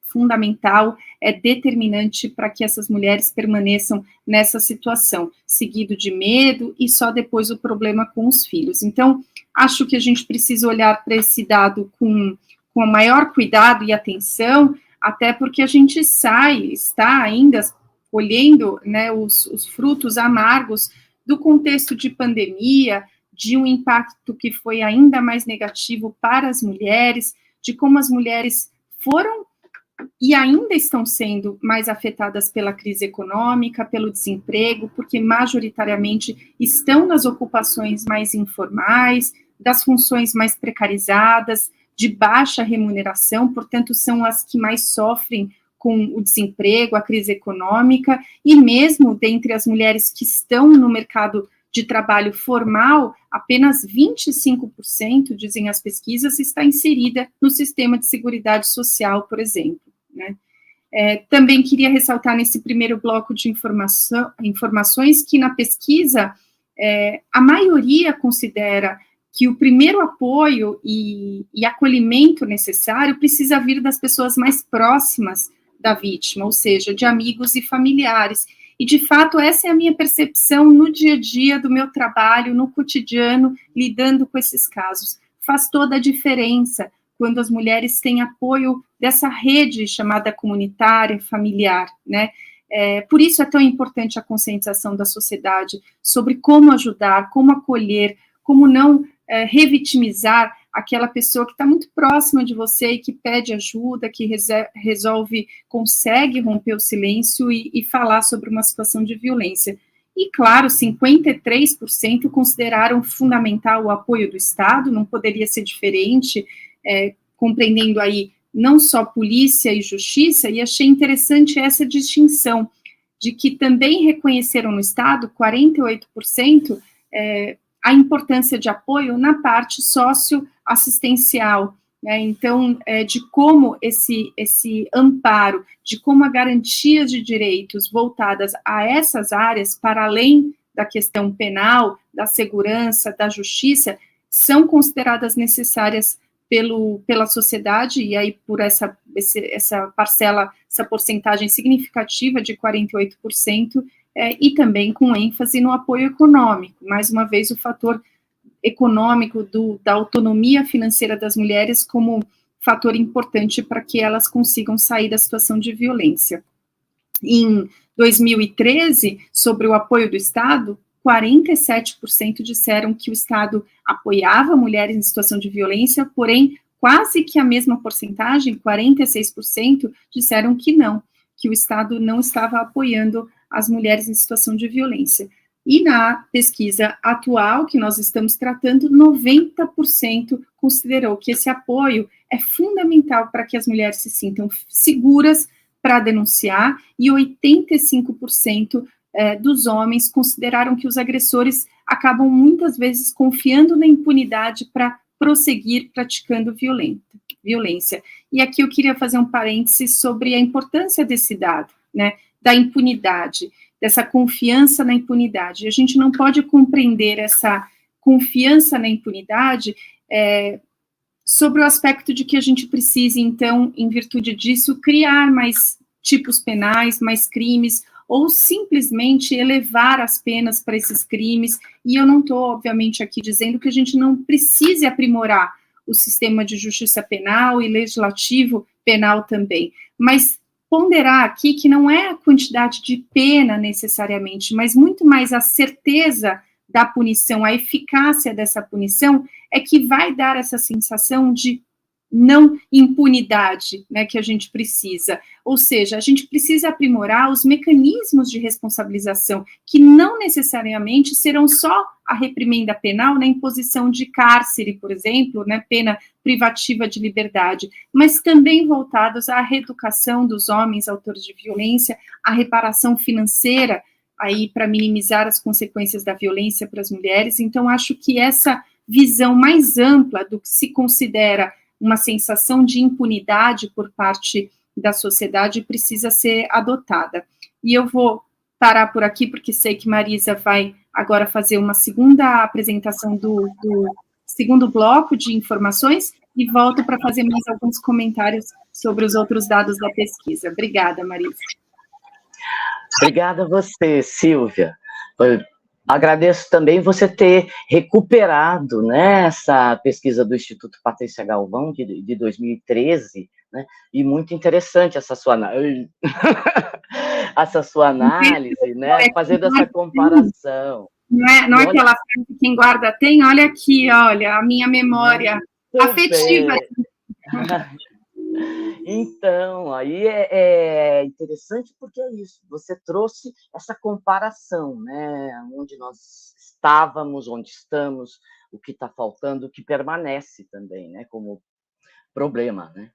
fundamental, é determinante para que essas mulheres permaneçam nessa situação, seguido de medo e só depois o problema com os filhos. Então, acho que a gente precisa olhar para esse dado com o maior cuidado e atenção, até porque a gente está ainda colhendo, né, os frutos amargos do contexto de pandemia, de um impacto que foi ainda mais negativo para as mulheres, de como as mulheres foram e ainda estão sendo mais afetadas pela crise econômica, pelo desemprego, porque majoritariamente estão nas ocupações mais informais, das funções mais precarizadas, de baixa remuneração, portanto, são as que mais sofrem com o desemprego, a crise econômica, e mesmo dentre as mulheres que estão no mercado de trabalho formal, apenas 25%, dizem as pesquisas, está inserida no sistema de seguridade social, por exemplo, né? Também queria ressaltar nesse primeiro bloco de informações que na pesquisa a maioria considera que o primeiro apoio e acolhimento necessário precisa vir das pessoas mais próximas da vítima, ou seja, de amigos e familiares. E, de fato, essa é a minha percepção no dia a dia do meu trabalho, no cotidiano, lidando com esses casos. Faz toda a diferença quando as mulheres têm apoio dessa rede chamada comunitária, familiar, né? Por isso é tão importante a conscientização da sociedade sobre como ajudar, como acolher, como não revitimizar aquela pessoa que está muito próxima de você e que pede ajuda, que consegue romper o silêncio e falar sobre uma situação de violência. E, claro, 53% consideraram fundamental o apoio do Estado, não poderia ser diferente, compreendendo aí não só polícia e justiça, e achei interessante essa distinção, de que também reconheceram no Estado, 48%, a importância de apoio na parte socioassistencial, né? Então, de como esse amparo, de como a garantia de direitos voltadas a essas áreas, para além da questão penal, da segurança, da justiça, são consideradas necessárias pela sociedade, e aí por essa parcela, essa porcentagem significativa de 48%, e também com ênfase no apoio econômico. Mais uma vez, o fator econômico da autonomia financeira das mulheres como fator importante para que elas consigam sair da situação de violência. Em 2013, sobre o apoio do Estado, 47% disseram que o Estado apoiava mulheres em situação de violência, porém, quase que a mesma porcentagem, 46%, disseram que não, que o Estado não estava apoiando as mulheres em situação de violência. E na pesquisa atual que nós estamos tratando, 90% considerou que esse apoio é fundamental para que as mulheres se sintam seguras para denunciar, e 85% dos homens consideraram que os agressores acabam muitas vezes confiando na impunidade para prosseguir praticando violência. E aqui eu queria fazer um parênteses sobre a importância desse dado, né, da impunidade, dessa confiança na impunidade. A gente não pode compreender essa confiança na impunidade sobre o aspecto de que a gente precise, então, em virtude disso, criar mais tipos penais, mais crimes, ou simplesmente elevar as penas para esses crimes. E eu não estou, obviamente, aqui dizendo que a gente não precise aprimorar o sistema de justiça penal e legislativo penal também, mas ponderar aqui que não é a quantidade de pena necessariamente, mas muito mais a certeza da punição, a eficácia dessa punição, é que vai dar essa sensação de não impunidade, né, que a gente precisa. Ou seja, a gente precisa aprimorar os mecanismos de responsabilização, que não necessariamente serão só a reprimenda penal na imposição de cárcere, por exemplo, né, pena privativa de liberdade, mas também voltados à reeducação dos homens autores de violência, à reparação financeira, aí para minimizar as consequências da violência para as mulheres. Então, acho que essa visão mais ampla do que se considera uma sensação de impunidade por parte da sociedade precisa ser adotada. E eu vou parar por aqui, porque sei que Marisa vai agora fazer uma segunda apresentação do segundo bloco de informações, e volto para fazer mais alguns comentários sobre os outros dados da pesquisa. Obrigada, Marisa. Obrigada a você, Silvia. Agradeço também você ter recuperado, né, essa pesquisa do Instituto Patrícia Galvão, de 2013, né, e muito interessante essa sua análise, né, fazendo essa comparação. Não é aquela frase que quem guarda tem? Olha aqui, olha, a minha memória afetiva. Então, aí é interessante porque é isso, você trouxe essa comparação, né, onde nós estávamos, onde estamos, o que está faltando, o que permanece também, né, como problema, né.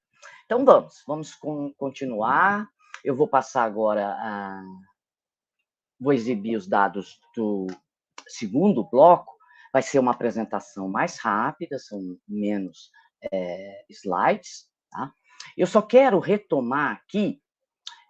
Então, vamos continuar. Eu vou passar agora vou exibir os dados do segundo bloco, vai ser uma apresentação mais rápida, são menos slides, tá? Eu só quero retomar aqui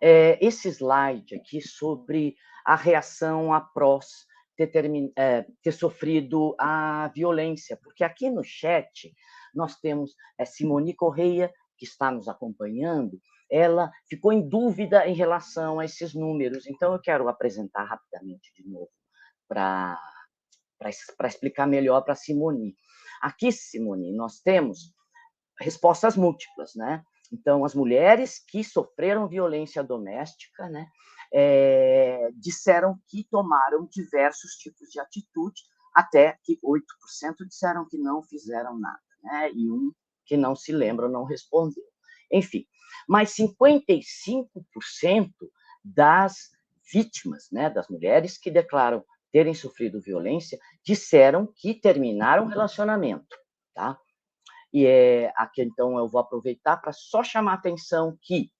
esse slide aqui sobre a reação após ter sofrido a violência, porque aqui no chat nós temos Simone Correia, que está nos acompanhando, ela ficou em dúvida em relação a esses números, então eu quero apresentar rapidamente de novo para explicar melhor para a Simone. Aqui, Simone, nós temos respostas múltiplas, né? Então, as mulheres que sofreram violência doméstica, né, disseram que tomaram diversos tipos de atitude, até que 8% disseram que não fizeram nada, né, e que não se lembra, não respondeu. Enfim, mas 55% das vítimas, né, das mulheres que declaram terem sofrido violência, disseram que terminaram o relacionamento, tá? E aqui, então, eu vou aproveitar para só chamar a atenção que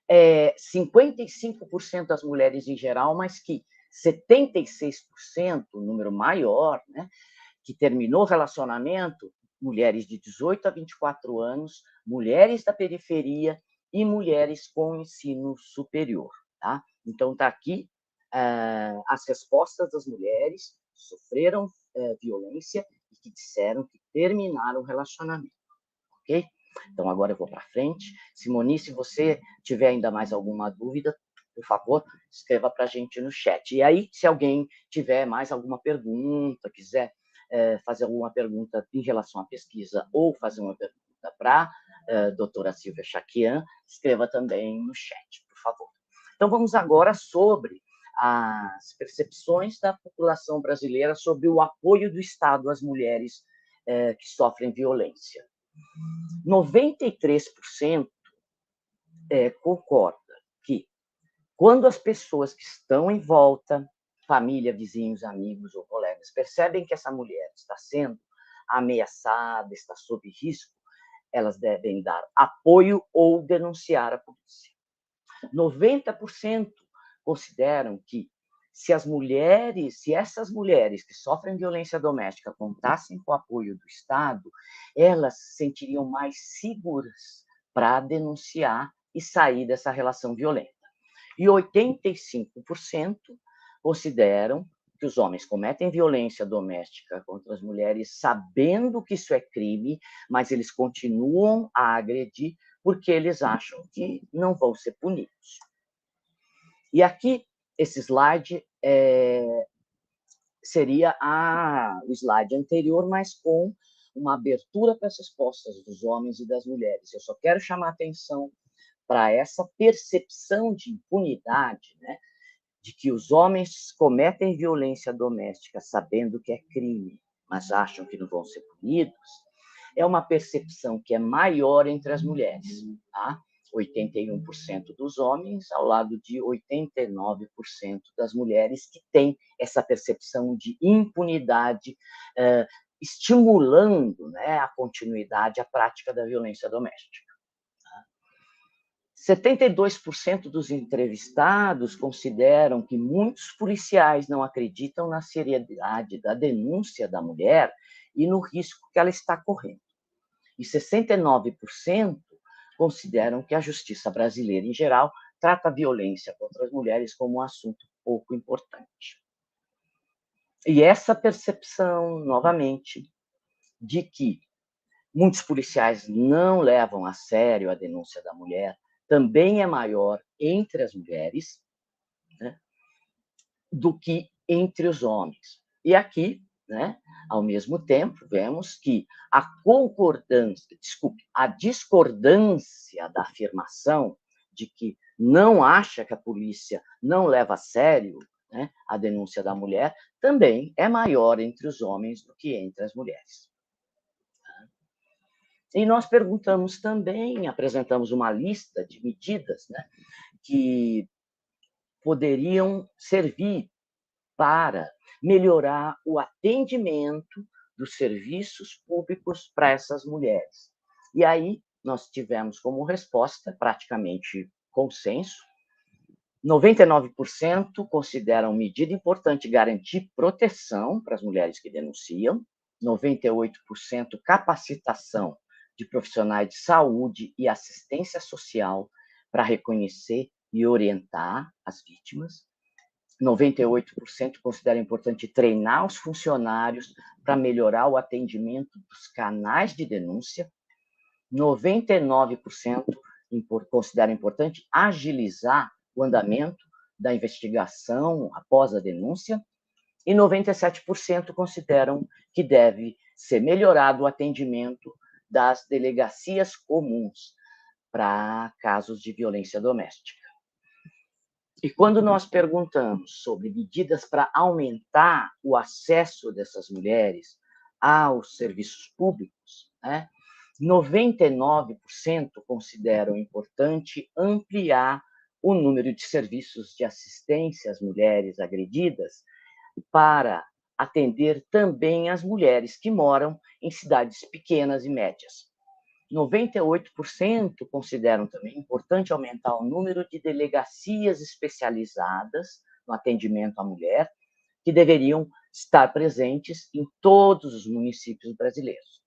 55% das mulheres em geral, mas que 76%, um número maior, né, que terminou o relacionamento, mulheres de 18 a 24 anos, mulheres da periferia e mulheres com ensino superior, tá? Então, está aqui as respostas das mulheres que sofreram violência e que disseram que terminaram o relacionamento, ok? Então, agora eu vou para frente. Simone, se você tiver ainda mais alguma dúvida, por favor, escreva para a gente no chat. E aí, se alguém tiver mais alguma pergunta, quiser fazer alguma pergunta em relação à pesquisa ou fazer uma pergunta para a doutora Silvia Chaquian, escreva também no chat, por favor. Então, vamos agora sobre as percepções da população brasileira sobre o apoio do Estado às mulheres que sofrem violência. 93% concorda que, quando as pessoas que estão em volta, família, vizinhos, amigos ou colegas, percebem que essa mulher está sendo ameaçada, está sob risco, elas devem dar apoio ou denunciar a polícia. 90% consideram que se essas mulheres que sofrem violência doméstica contassem com o apoio do Estado, elas se sentiriam mais seguras para denunciar e sair dessa relação violenta. E 85% consideram que os homens cometem violência doméstica contra as mulheres sabendo que isso é crime, mas eles continuam a agredir porque eles acham que não vão ser punidos. E aqui, esse slide seria o slide anterior, mas com uma abertura para as respostas dos homens e das mulheres. Eu só quero chamar a atenção para essa percepção de impunidade, né, de que os homens cometem violência doméstica sabendo que é crime, mas acham que não vão ser punidos, é uma percepção que é maior entre as mulheres, tá? 81% dos homens, ao lado de 89% das mulheres que têm essa percepção de impunidade, estimulando, né, a continuidade, a prática da violência doméstica. 72% dos entrevistados consideram que muitos policiais não acreditam na seriedade da denúncia da mulher e no risco que ela está correndo. E 69% consideram que a justiça brasileira, em geral, trata a violência contra as mulheres como um assunto pouco importante. E essa percepção, novamente, de que muitos policiais não levam a sério a denúncia da mulher, também é maior entre as mulheres, né, do que entre os homens. E aqui, né, ao mesmo tempo, vemos que a discordância da afirmação de que não acha que a polícia não leva a sério, né, a denúncia da mulher, também é maior entre os homens do que entre as mulheres. E nós perguntamos também, apresentamos uma lista de medidas, né, que poderiam servir para melhorar o atendimento dos serviços públicos para essas mulheres. E aí nós tivemos como resposta praticamente consenso. 99% consideram medida importante garantir proteção para as mulheres que denunciam, 98% capacitação de profissionais de saúde e assistência social para reconhecer e orientar as vítimas. 98% consideram importante treinar os funcionários para melhorar o atendimento dos canais de denúncia. 99% consideram importante agilizar o andamento da investigação após a denúncia. E 97% consideram que deve ser melhorado o atendimento das delegacias comuns para casos de violência doméstica. E quando nós perguntamos sobre medidas para aumentar o acesso dessas mulheres aos serviços públicos, né, 99% consideram importante ampliar o número de serviços de assistência às mulheres agredidas para atender também as mulheres que moram em cidades pequenas e médias. 98% consideram também importante aumentar o número de delegacias especializadas no atendimento à mulher, que deveriam estar presentes em todos os municípios brasileiros.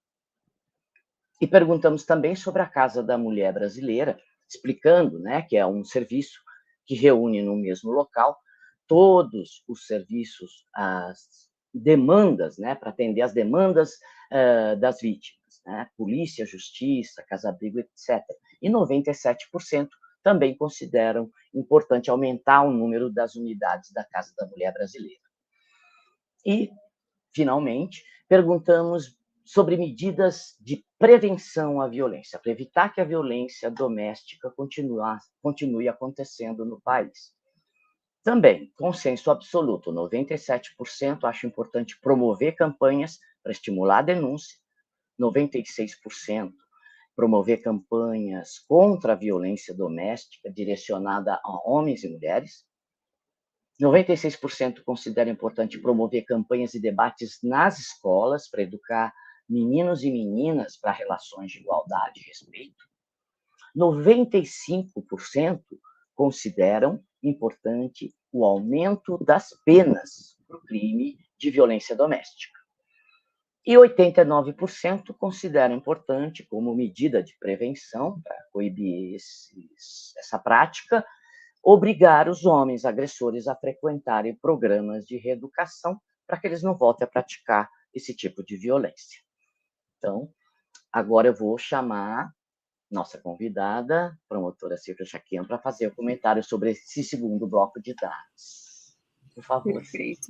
E perguntamos também sobre a Casa da Mulher Brasileira, explicando, né, que é um serviço que reúne no mesmo local todos os serviços, as demandas, né, para atender as demandas das vítimas, né, polícia, justiça, casa-abrigo, etc. E 97% também consideram importante aumentar o número das unidades da Casa da Mulher Brasileira. E, finalmente, perguntamos sobre medidas de prevenção à violência, para evitar que a violência doméstica continue acontecendo no país. Também, consenso absoluto, 97% acha importante promover campanhas para estimular a denúncia, 96% promover campanhas contra a violência doméstica direcionada a homens e mulheres, 96% considera importante promover campanhas e debates nas escolas para educar meninos e meninas para relações de igualdade e respeito, 95% consideram importante o aumento das penas para o crime de violência doméstica. E 89% consideram importante, como medida de prevenção, para coibir essa prática, obrigar os homens agressores a frequentarem programas de reeducação para que eles não voltem a praticar esse tipo de violência. Então, agora eu vou chamar nossa convidada, promotora Silvia Chaquian, para fazer um comentário sobre esse segundo bloco de dados. Por favor. Perfeito.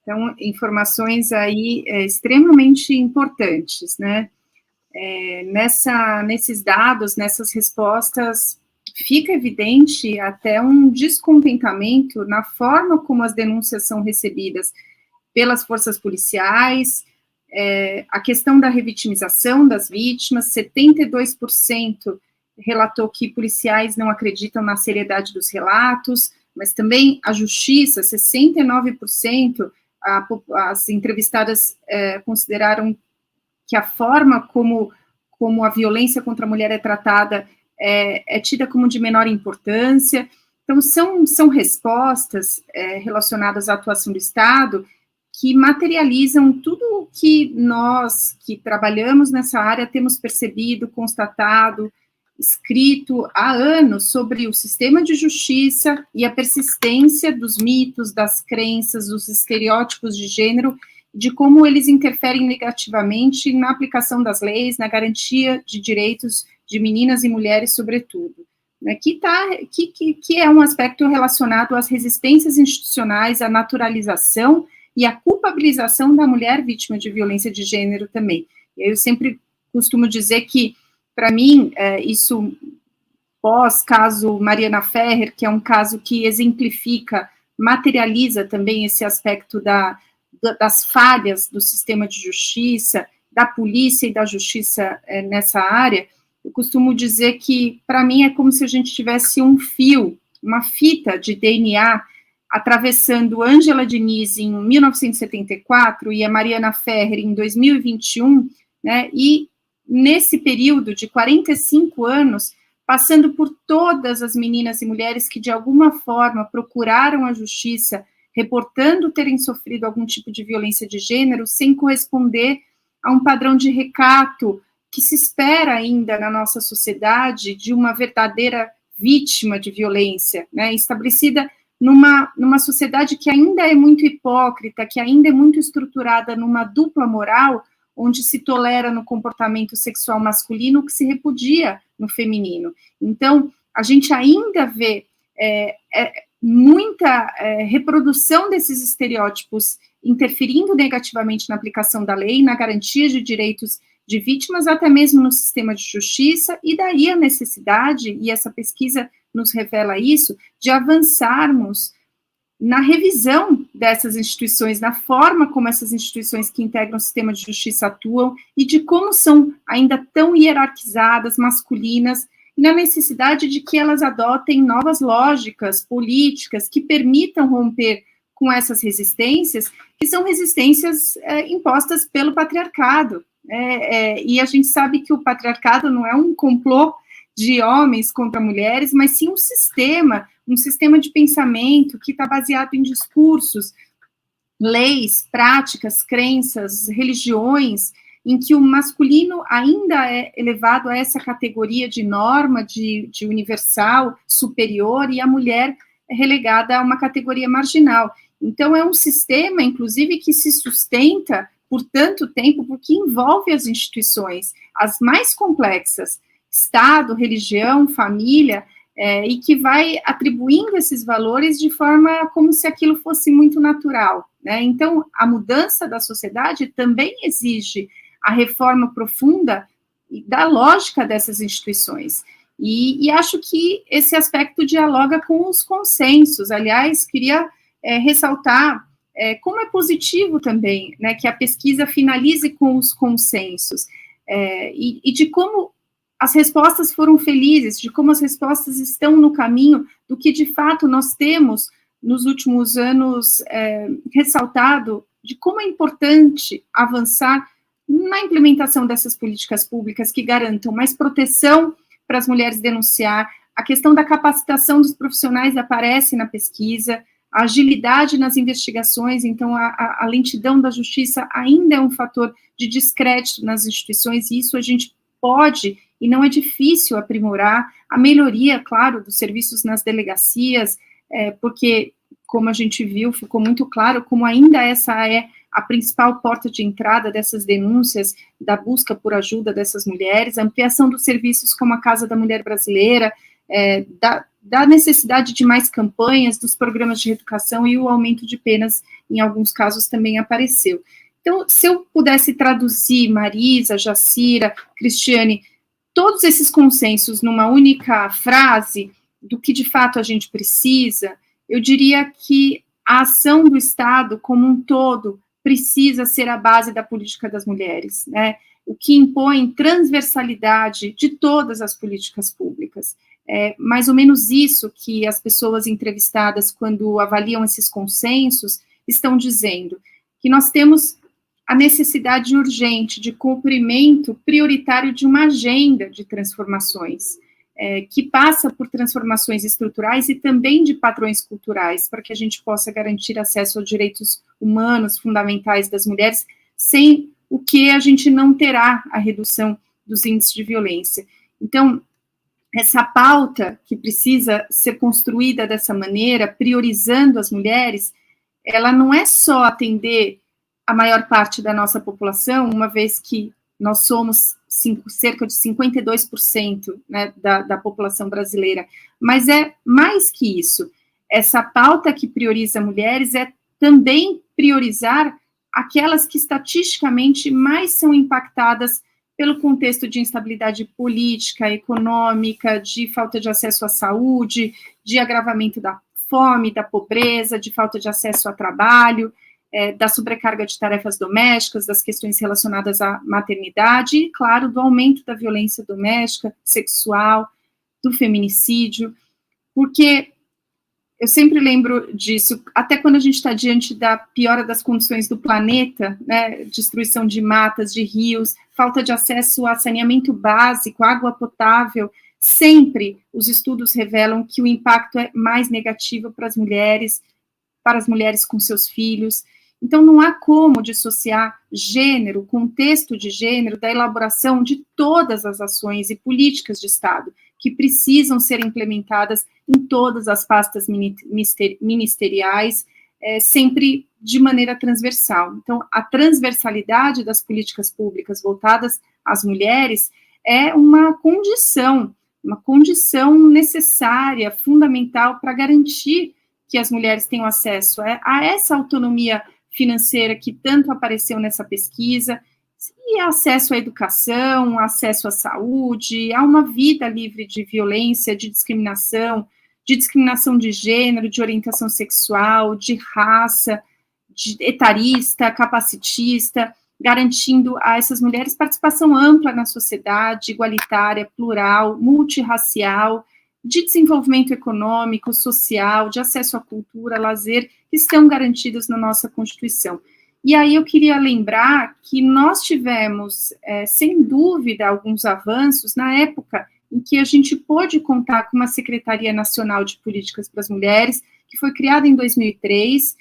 Então, informações aí extremamente importantes, né? Nesses dados, nessas respostas, fica evidente até um descontentamento na forma como as denúncias são recebidas pelas forças policiais, a questão da revitimização das vítimas, 72% relatou que policiais não acreditam na seriedade dos relatos, mas também a justiça, 69%, as entrevistadas consideraram que a forma como a violência contra a mulher é tratada é tida como de menor importância. Então, são respostas relacionadas à atuação do Estado que materializam tudo o que nós, que trabalhamos nessa área, temos percebido, constatado, escrito há anos sobre o sistema de justiça e a persistência dos mitos, das crenças, dos estereótipos de gênero, de como eles interferem negativamente na aplicação das leis, na garantia de direitos de meninas e mulheres, sobretudo, né, que é um aspecto relacionado às resistências institucionais, à naturalização e à culpabilização da mulher vítima de violência de gênero também. Eu sempre costumo dizer que, para mim, isso pós-caso Mariana Ferrer, que é um caso que exemplifica, materializa também esse aspecto das falhas do sistema de justiça, da polícia e da justiça nessa área. Eu costumo dizer que, para mim, é como se a gente tivesse um fio, uma fita de DNA, atravessando Ângela Diniz em 1974 e a Mariana Ferrer em 2021, né, e nesse período de 45 anos, passando por todas as meninas e mulheres que, de alguma forma, procuraram a justiça, reportando terem sofrido algum tipo de violência de gênero, sem corresponder a um padrão de recato que se espera ainda na nossa sociedade de uma verdadeira vítima de violência, né, estabelecida numa sociedade que ainda é muito hipócrita, que ainda é muito estruturada numa dupla moral, onde se tolera no comportamento sexual masculino o que se repudia no feminino. Então, a gente ainda vê muita reprodução desses estereótipos interferindo negativamente na aplicação da lei, na garantia de direitos de vítimas, até mesmo no sistema de justiça, e daí a necessidade, e essa pesquisa nos revela isso, de avançarmos na revisão dessas instituições, na forma como essas instituições que integram o sistema de justiça atuam, e de como são ainda tão hierarquizadas, masculinas, e na necessidade de que elas adotem novas lógicas políticas que permitam romper com essas resistências, que são resistências impostas pelo patriarcado. E a gente sabe que o patriarcado não é um complô de homens contra mulheres, mas sim um sistema de pensamento que está baseado em discursos, leis, práticas, crenças, religiões, em que o masculino ainda é elevado a essa categoria de norma, de universal, superior, e a mulher é relegada a uma categoria marginal. Então, é um sistema, inclusive, que se sustenta por tanto tempo, porque envolve as instituições, as mais complexas, Estado, religião, família, e que vai atribuindo esses valores de forma como se aquilo fosse muito natural, né? Então, a mudança da sociedade também exige a reforma profunda da lógica dessas instituições. E acho que esse aspecto dialoga com os consensos. Aliás, queria ressaltar como é positivo também, né, que a pesquisa finalize com os consensos, e de como as respostas foram felizes, de como as respostas estão no caminho do que, de fato, nós temos, nos últimos anos, ressaltado, de como é importante avançar na implementação dessas políticas públicas que garantam mais proteção para as mulheres denunciar. A questão da capacitação dos profissionais aparece na pesquisa, a agilidade nas investigações, então a lentidão da justiça ainda é um fator de descrédito nas instituições, e isso a gente pode, e não é difícil aprimorar, a melhoria, claro, dos serviços nas delegacias, porque, como a gente viu, ficou muito claro como ainda essa é a principal porta de entrada dessas denúncias, da busca por ajuda dessas mulheres, a ampliação dos serviços como a Casa da Mulher Brasileira, da necessidade de mais campanhas, dos programas de reeducação, e o aumento de penas, em alguns casos, também apareceu. Então, se eu pudesse traduzir, Marisa, Jacira, Cristiane, todos esses consensos numa única frase do que, de fato, a gente precisa, eu diria que a ação do Estado, como um todo, precisa ser a base da política das mulheres, né? O que impõe transversalidade de todas as políticas públicas. É mais ou menos isso que as pessoas entrevistadas, quando avaliam esses consensos, estão dizendo, que nós temos a necessidade urgente de cumprimento prioritário de uma agenda de transformações, que passa por transformações estruturais e também de padrões culturais, para que a gente possa garantir acesso aos direitos humanos fundamentais das mulheres, sem o que a gente não terá a redução dos índices de violência. Então, essa pauta que precisa ser construída dessa maneira, priorizando as mulheres, ela não é só atender a maior parte da nossa população, uma vez que nós somos cerca de 52%, né, da população brasileira, mas é mais que isso. Essa pauta que prioriza mulheres é também priorizar aquelas que estatisticamente mais são impactadas pelo contexto de instabilidade política, econômica, de falta de acesso à saúde, de agravamento da fome, da pobreza, de falta de acesso a trabalho, da sobrecarga de tarefas domésticas, das questões relacionadas à maternidade e, claro, do aumento da violência doméstica, sexual, do feminicídio, porque eu sempre lembro disso, até quando a gente está diante da piora das condições do planeta, né, destruição de matas, de rios, falta de acesso a saneamento básico, água potável, sempre os estudos revelam que o impacto é mais negativo para as mulheres com seus filhos. Então, não há como dissociar gênero, contexto de gênero, da elaboração de todas as ações e políticas de Estado que precisam ser implementadas em todas as pastas ministeriais, sempre de maneira transversal. Então, a transversalidade das políticas públicas voltadas às mulheres é uma condição necessária, fundamental, para garantir que as mulheres tenham acesso a essa autonomia financeira que tanto apareceu nessa pesquisa, e acesso à educação, acesso à saúde, a uma vida livre de violência, de discriminação de gênero, de orientação sexual, de raça, de etarista, capacitista, garantindo a essas mulheres participação ampla na sociedade, igualitária, plural, multirracial, de desenvolvimento econômico, social, de acesso à cultura, lazer, que estão garantidos na nossa Constituição. E aí eu queria lembrar que nós tivemos, sem dúvida, alguns avanços na época em que a gente pôde contar com uma Secretaria Nacional de Políticas para as Mulheres, que foi criada em 2003,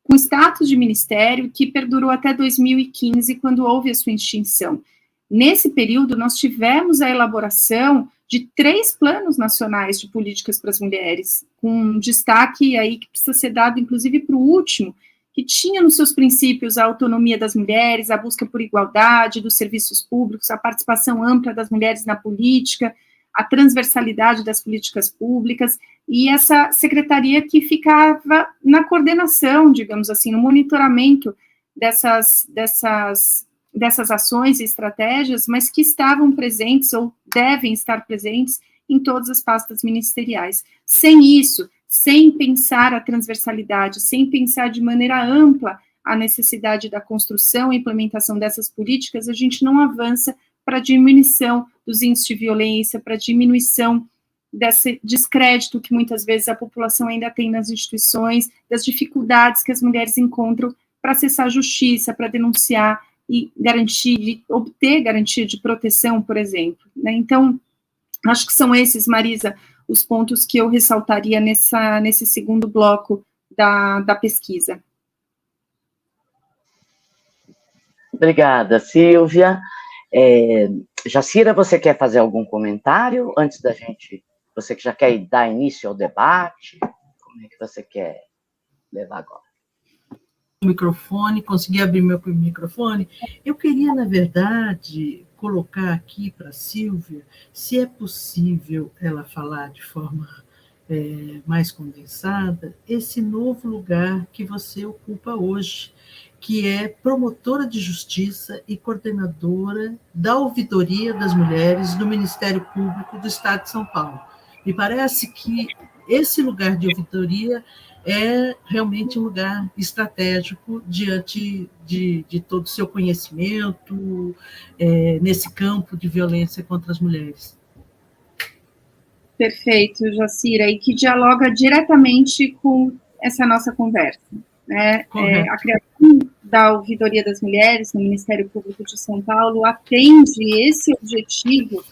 com status de ministério, que perdurou até 2015, quando houve a sua extinção. Nesse período, nós tivemos a elaboração de 3 planos nacionais de políticas para as mulheres, com destaque aí que precisa ser dado, inclusive, para o último, que tinha nos seus princípios a autonomia das mulheres, a busca por igualdade dos serviços públicos, a participação ampla das mulheres na política, a transversalidade das políticas públicas, e essa secretaria que ficava na coordenação, digamos assim, no monitoramento dessas ações e estratégias, mas que estavam presentes ou devem estar presentes em todas as pastas ministeriais. Sem isso, sem pensar a transversalidade, sem pensar de maneira ampla a necessidade da construção e implementação dessas políticas, a gente não avança para a diminuição dos índices de violência, para a diminuição desse descrédito que muitas vezes a população ainda tem nas instituições, das dificuldades que as mulheres encontram para acessar a justiça, para denunciar e obter garantia de proteção, por exemplo. Né? Então, acho que são esses, Marisa, os pontos que eu ressaltaria nesse segundo bloco da pesquisa. Obrigada, Silvia. Jacira, você quer fazer algum comentário antes da gente... Você que já quer dar início ao debate? Como é que você quer levar agora? Consegui abrir meu microfone. Eu queria, na verdade, colocar aqui para a Silvia, se é possível ela falar de forma mais condensada, esse novo lugar que você ocupa hoje, que é promotora de justiça e coordenadora da Ouvidoria das Mulheres do Ministério Público do Estado de São Paulo. Me parece que esse lugar de ouvidoria é realmente um lugar estratégico diante de todo o seu conhecimento nesse campo de violência contra as mulheres. Perfeito, Jacira, e que dialoga diretamente com essa nossa conversa. Né? A criação da Ouvidoria das Mulheres no Ministério Público de São Paulo atende esse objetivo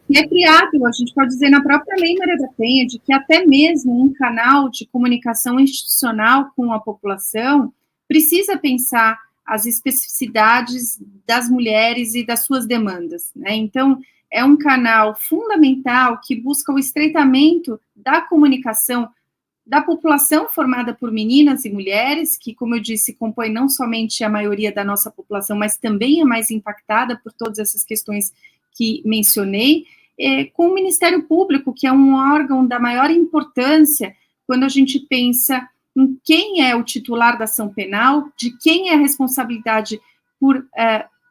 que é criado, a gente pode dizer, na própria Lei Maria da Penha, de que até mesmo um canal de comunicação institucional com a população precisa pensar as especificidades das mulheres e das suas demandas. Né? Então, é um canal fundamental que busca o estreitamento da comunicação da população formada por meninas e mulheres, que, como eu disse, compõe não somente a maioria da nossa população, mas também é mais impactada por todas essas questões que mencionei, com o Ministério Público, que é um órgão da maior importância quando a gente pensa em quem é o titular da ação penal, de quem é a responsabilidade por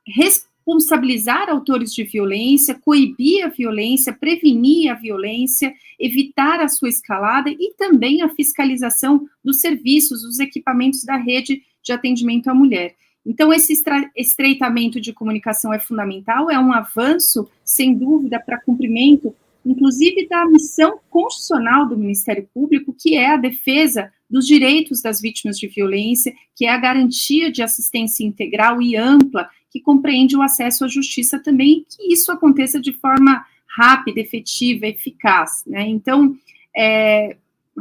responsabilizar autores de violência, coibir a violência, prevenir a violência, evitar a sua escalada e também a fiscalização dos serviços, dos equipamentos da rede de atendimento à mulher. Então, esse estreitamento de comunicação é fundamental, é um avanço, sem dúvida, para cumprimento, inclusive, da missão constitucional do Ministério Público, que é a defesa dos direitos das vítimas de violência, que é a garantia de assistência integral e ampla, que compreende o acesso à justiça também, e que isso aconteça de forma rápida, efetiva, eficaz. Né? Então,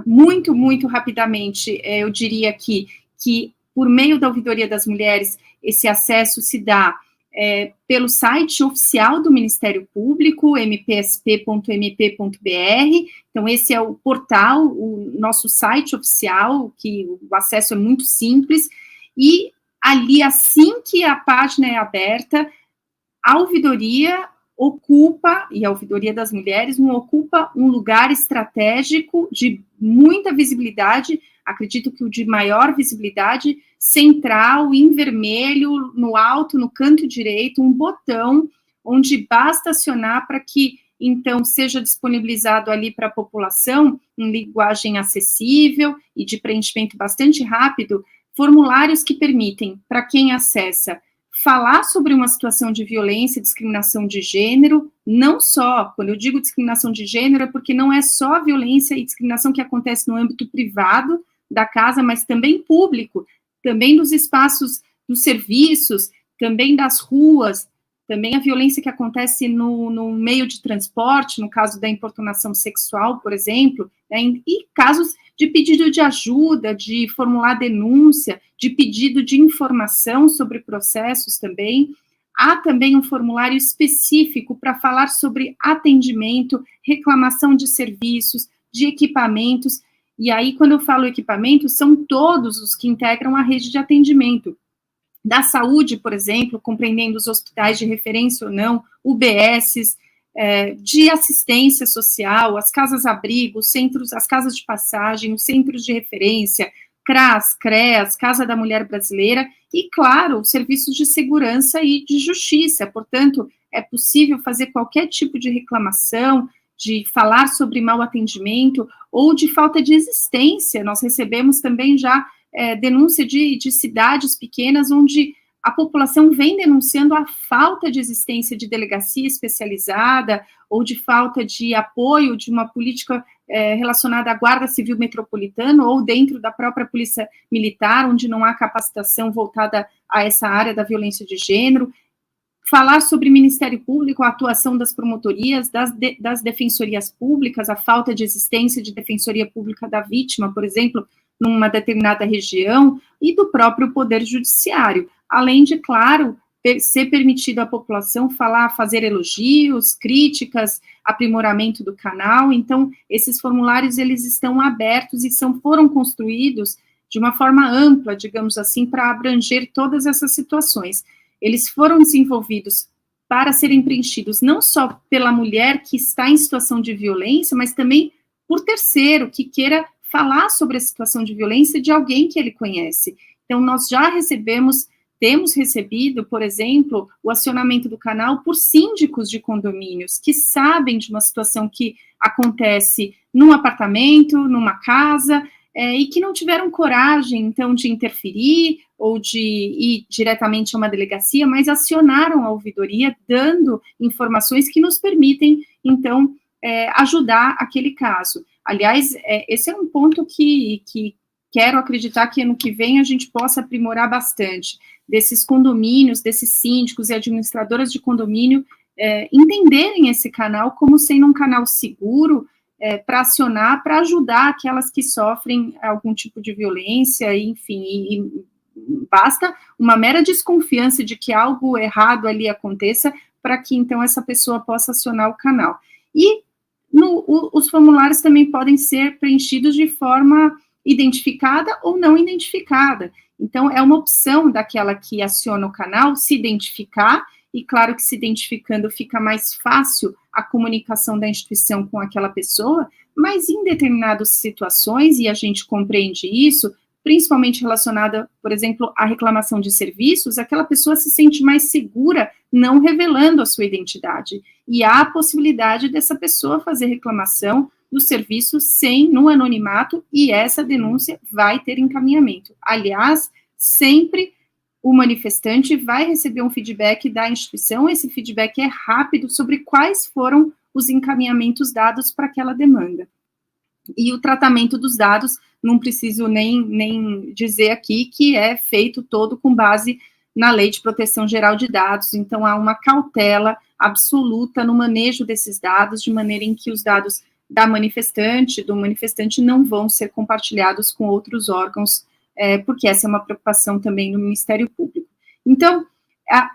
muito, muito rapidamente, eu diria aqui que por meio da Ouvidoria das Mulheres, esse acesso se dá pelo site oficial do Ministério Público, mpsp.mp.br, então esse é o portal, o nosso site oficial, que o acesso é muito simples, e ali, assim que a página é aberta, a Ouvidoria ocupa, e a Ouvidoria das Mulheres, ocupa um lugar estratégico de muita visibilidade, acredito que o de maior visibilidade, central, em vermelho, no alto, no canto direito, um botão onde basta acionar para que, então, seja disponibilizado ali para a população, em linguagem acessível e de preenchimento bastante rápido, formulários que permitem, para quem acessa, falar sobre uma situação de violência e discriminação de gênero, não só, quando eu digo discriminação de gênero, é porque não é só a violência e discriminação que acontece no âmbito privado da casa, mas também público, também dos espaços dos serviços, também das ruas, também a violência que acontece no meio de transporte, no caso da importunação sexual, por exemplo, né, e casos de pedido de ajuda, de formular denúncia, de pedido de informação sobre processos também. Há também um formulário específico para falar sobre atendimento, reclamação de serviços, de equipamentos, e aí, quando eu falo equipamento, são todos os que integram a rede de atendimento. Da saúde, por exemplo, compreendendo os hospitais de referência ou não, UBSs, de assistência social, as casas-abrigo, as casas de passagem, os centros de referência, CRAS, CREAS, Casa da Mulher Brasileira, e, claro, os serviços de segurança e de justiça. Portanto, é possível fazer qualquer tipo de reclamação, de falar sobre mau atendimento ou de falta de existência. Nós recebemos também já denúncia de cidades pequenas onde a população vem denunciando a falta de existência de delegacia especializada ou de falta de apoio de uma política relacionada à Guarda Civil Metropolitana ou dentro da própria Polícia Militar, onde não há capacitação voltada a essa área da violência de gênero. Falar sobre Ministério Público, a atuação das promotorias, das defensorias públicas, a falta de existência de defensoria pública da vítima, por exemplo, numa determinada região, e do próprio Poder Judiciário, além de, claro, ser permitido à população fazer elogios, críticas, aprimoramento do canal. Então, esses formulários, eles estão abertos e foram construídos de uma forma ampla, digamos assim, para abranger todas essas situações. Eles foram desenvolvidos para serem preenchidos não só pela mulher que está em situação de violência, mas também por terceiro que queira falar sobre a situação de violência de alguém que ele conhece. Então, nós já temos recebido, por exemplo, o acionamento do canal por síndicos de condomínios que sabem de uma situação que acontece num apartamento, numa casa, e que não tiveram coragem, então, de interferir ou de ir diretamente a uma delegacia, mas acionaram a ouvidoria, dando informações que nos permitem, então, ajudar aquele caso. Aliás, esse é um ponto que quero acreditar que ano que vem a gente possa aprimorar bastante, desses condomínios, desses síndicos e administradoras de condomínio entenderem esse canal como sendo um canal seguro, para acionar, para ajudar aquelas que sofrem algum tipo de violência, enfim, e basta uma mera desconfiança de que algo errado ali aconteça, para que, então, essa pessoa possa acionar o canal. E os formulários também podem ser preenchidos de forma identificada ou não identificada. Então, é uma opção daquela que aciona o canal se identificar, e claro que se identificando fica mais fácil a comunicação da instituição com aquela pessoa, mas em determinadas situações, e a gente compreende isso, principalmente relacionada, por exemplo, à reclamação de serviços, aquela pessoa se sente mais segura não revelando a sua identidade. E há a possibilidade dessa pessoa fazer reclamação do serviço no anonimato, e essa denúncia vai ter encaminhamento. Aliás, sempre o manifestante vai receber um feedback da instituição, esse feedback é rápido sobre quais foram os encaminhamentos dados para aquela demanda. E o tratamento dos dados, não preciso nem dizer aqui que é feito todo com base na Lei de Proteção Geral de Dados, então há uma cautela absoluta no manejo desses dados, de maneira em que os dados do manifestante não vão ser compartilhados com outros órgãos, porque essa é uma preocupação também no Ministério Público. Então,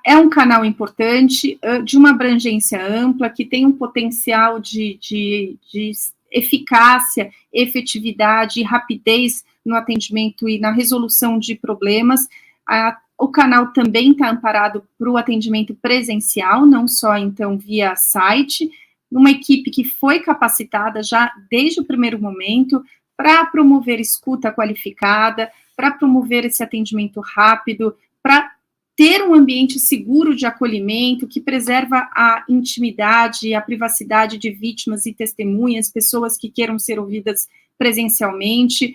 é um canal importante, de uma abrangência ampla, que tem um potencial de eficácia, efetividade e rapidez no atendimento e na resolução de problemas. O canal também está amparado para o atendimento presencial, não só, então, via site, uma equipe que foi capacitada já desde o primeiro momento para promover escuta qualificada, para promover esse atendimento rápido, para ter um ambiente seguro de acolhimento, que preserva a intimidade, a privacidade de vítimas e testemunhas, pessoas que queiram ser ouvidas presencialmente.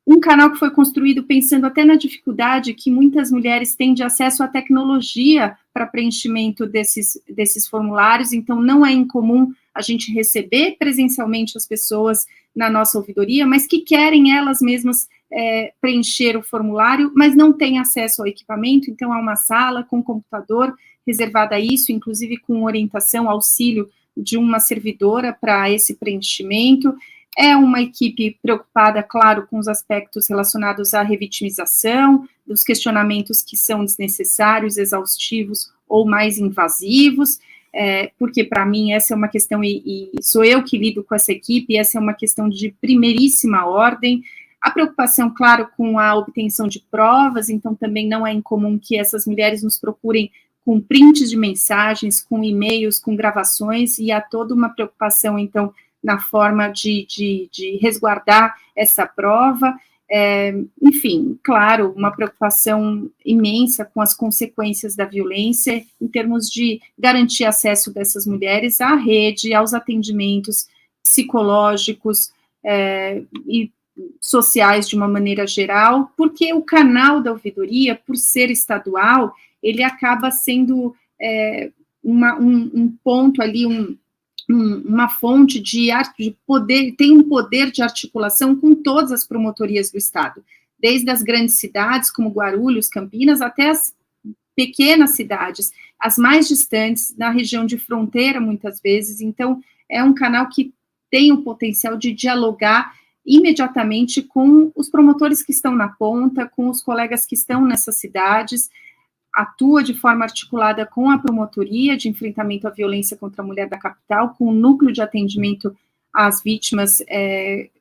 Um canal que foi construído pensando até na dificuldade que muitas mulheres têm de acesso à tecnologia para preenchimento desses formulários, então não é incomum a gente receber presencialmente as pessoas na nossa ouvidoria, mas que querem elas mesmas preencher o formulário, mas não têm acesso ao equipamento, então há uma sala com computador reservada a isso, inclusive com orientação, auxílio de uma servidora para esse preenchimento. É uma equipe preocupada, claro, com os aspectos relacionados à revitimização, dos questionamentos que são desnecessários, exaustivos ou mais invasivos, porque para mim essa é uma questão, e sou eu que lido com essa equipe, essa é uma questão de primeiríssima ordem. A preocupação, claro, com a obtenção de provas, então também não é incomum que essas mulheres nos procurem com prints de mensagens, com e-mails, com gravações, e há toda uma preocupação, então, na forma de resguardar essa prova. Enfim, claro, uma preocupação imensa com as consequências da violência, em termos de garantir acesso dessas mulheres à rede, aos atendimentos psicológicos e sociais de uma maneira geral, porque o canal da ouvidoria, por ser estadual, ele acaba sendo um ponto ali, uma fonte de poder, tem um poder de articulação com todas as promotorias do Estado, desde as grandes cidades, como Guarulhos, Campinas, até as pequenas cidades, as mais distantes, na região de fronteira, muitas vezes. Então, é um canal que tem o potencial de dialogar imediatamente com os promotores que estão na ponta, com os colegas que estão nessas cidades, atua de forma articulada com a promotoria de enfrentamento à violência contra a mulher da capital, com o núcleo de atendimento às vítimas,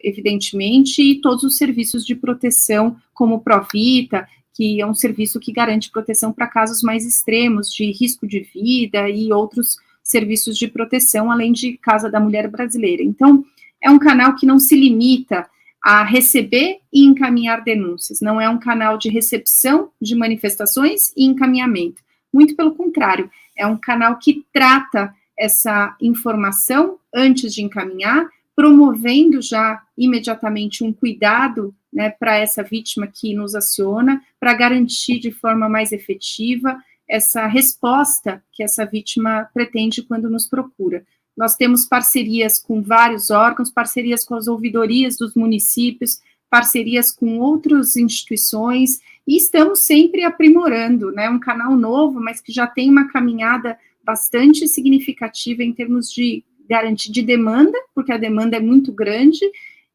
evidentemente, e todos os serviços de proteção, como o Provita, que é um serviço que garante proteção para casos mais extremos, de risco de vida e outros serviços de proteção, além de Casa da Mulher Brasileira. Então, é um canal que não se limita a receber e encaminhar denúncias, não é um canal de recepção de manifestações e encaminhamento, muito pelo contrário, é um canal que trata essa informação antes de encaminhar, promovendo já imediatamente um cuidado, né, para essa vítima que nos aciona, para garantir de forma mais efetiva essa resposta que essa vítima pretende quando nos procura. Nós temos parcerias com vários órgãos, parcerias com as ouvidorias dos municípios, parcerias com outras instituições, e estamos sempre aprimorando, né, um canal novo, mas que já tem uma caminhada bastante significativa em termos de garantia de demanda, porque a demanda é muito grande,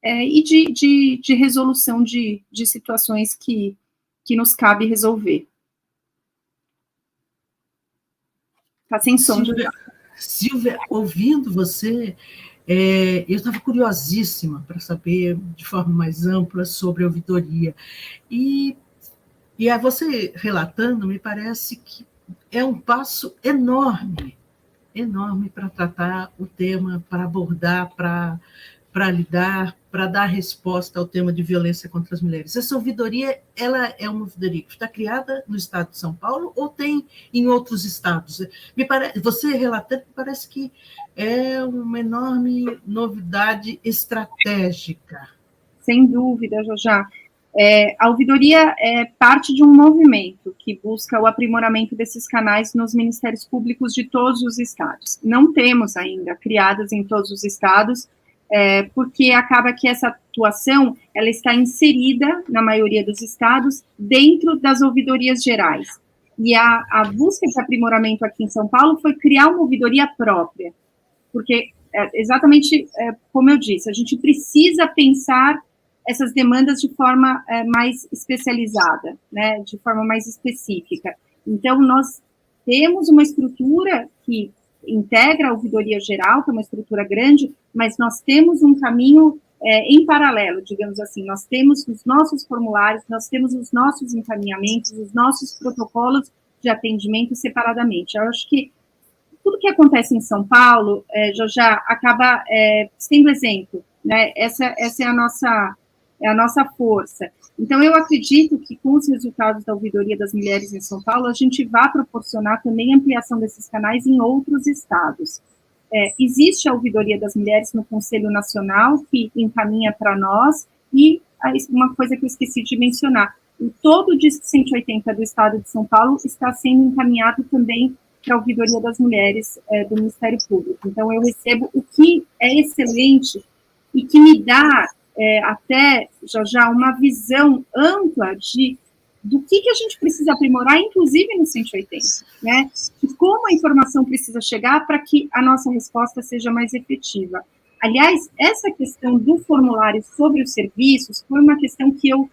e de resolução de situações que nos cabe resolver. Está sem som. Silvia, ouvindo você, eu estava curiosíssima para saber de forma mais ampla sobre a ouvidoria. E a você relatando, me parece que é um passo enorme para tratar o tema, para abordar, para lidar, para dar resposta ao tema de violência contra as mulheres. Essa ouvidoria, ela é uma ouvidoria que está criada no estado de São Paulo ou tem em outros estados? Você relatando, parece que é uma enorme novidade estratégica. Sem dúvida, Jojá. A ouvidoria é parte de um movimento que busca o aprimoramento desses canais nos ministérios públicos de todos os estados. Não temos ainda criadas em todos os estados, porque acaba que essa atuação, ela está inserida, na maioria dos estados, dentro das ouvidorias gerais. E a busca de aprimoramento aqui em São Paulo foi criar uma ouvidoria própria, porque, exatamente como eu disse, a gente precisa pensar essas demandas de forma mais especializada, né, de forma mais específica. Então, nós temos uma estrutura que integra a ouvidoria geral, que é uma estrutura grande, mas nós temos um caminho em paralelo, digamos assim, nós temos os nossos formulários, nós temos os nossos encaminhamentos, os nossos protocolos de atendimento separadamente. Eu acho que tudo que acontece em São Paulo, já acaba sendo exemplo, né, essa é a nossa força. Então, eu acredito que com os resultados da ouvidoria das mulheres em São Paulo, a gente vai proporcionar também ampliação desses canais em outros estados. Existe a ouvidoria das mulheres no Conselho Nacional, que encaminha para nós, e uma coisa que eu esqueci de mencionar, o todo o Disque 180 do estado de São Paulo está sendo encaminhado também para a ouvidoria das mulheres do Ministério Público. Então, eu recebo o que é excelente e que me dá até, já uma visão ampla do que a gente precisa aprimorar, inclusive no 180, né? E como a informação precisa chegar para que a nossa resposta seja mais efetiva. Aliás, essa questão do formulário sobre os serviços foi uma questão que eu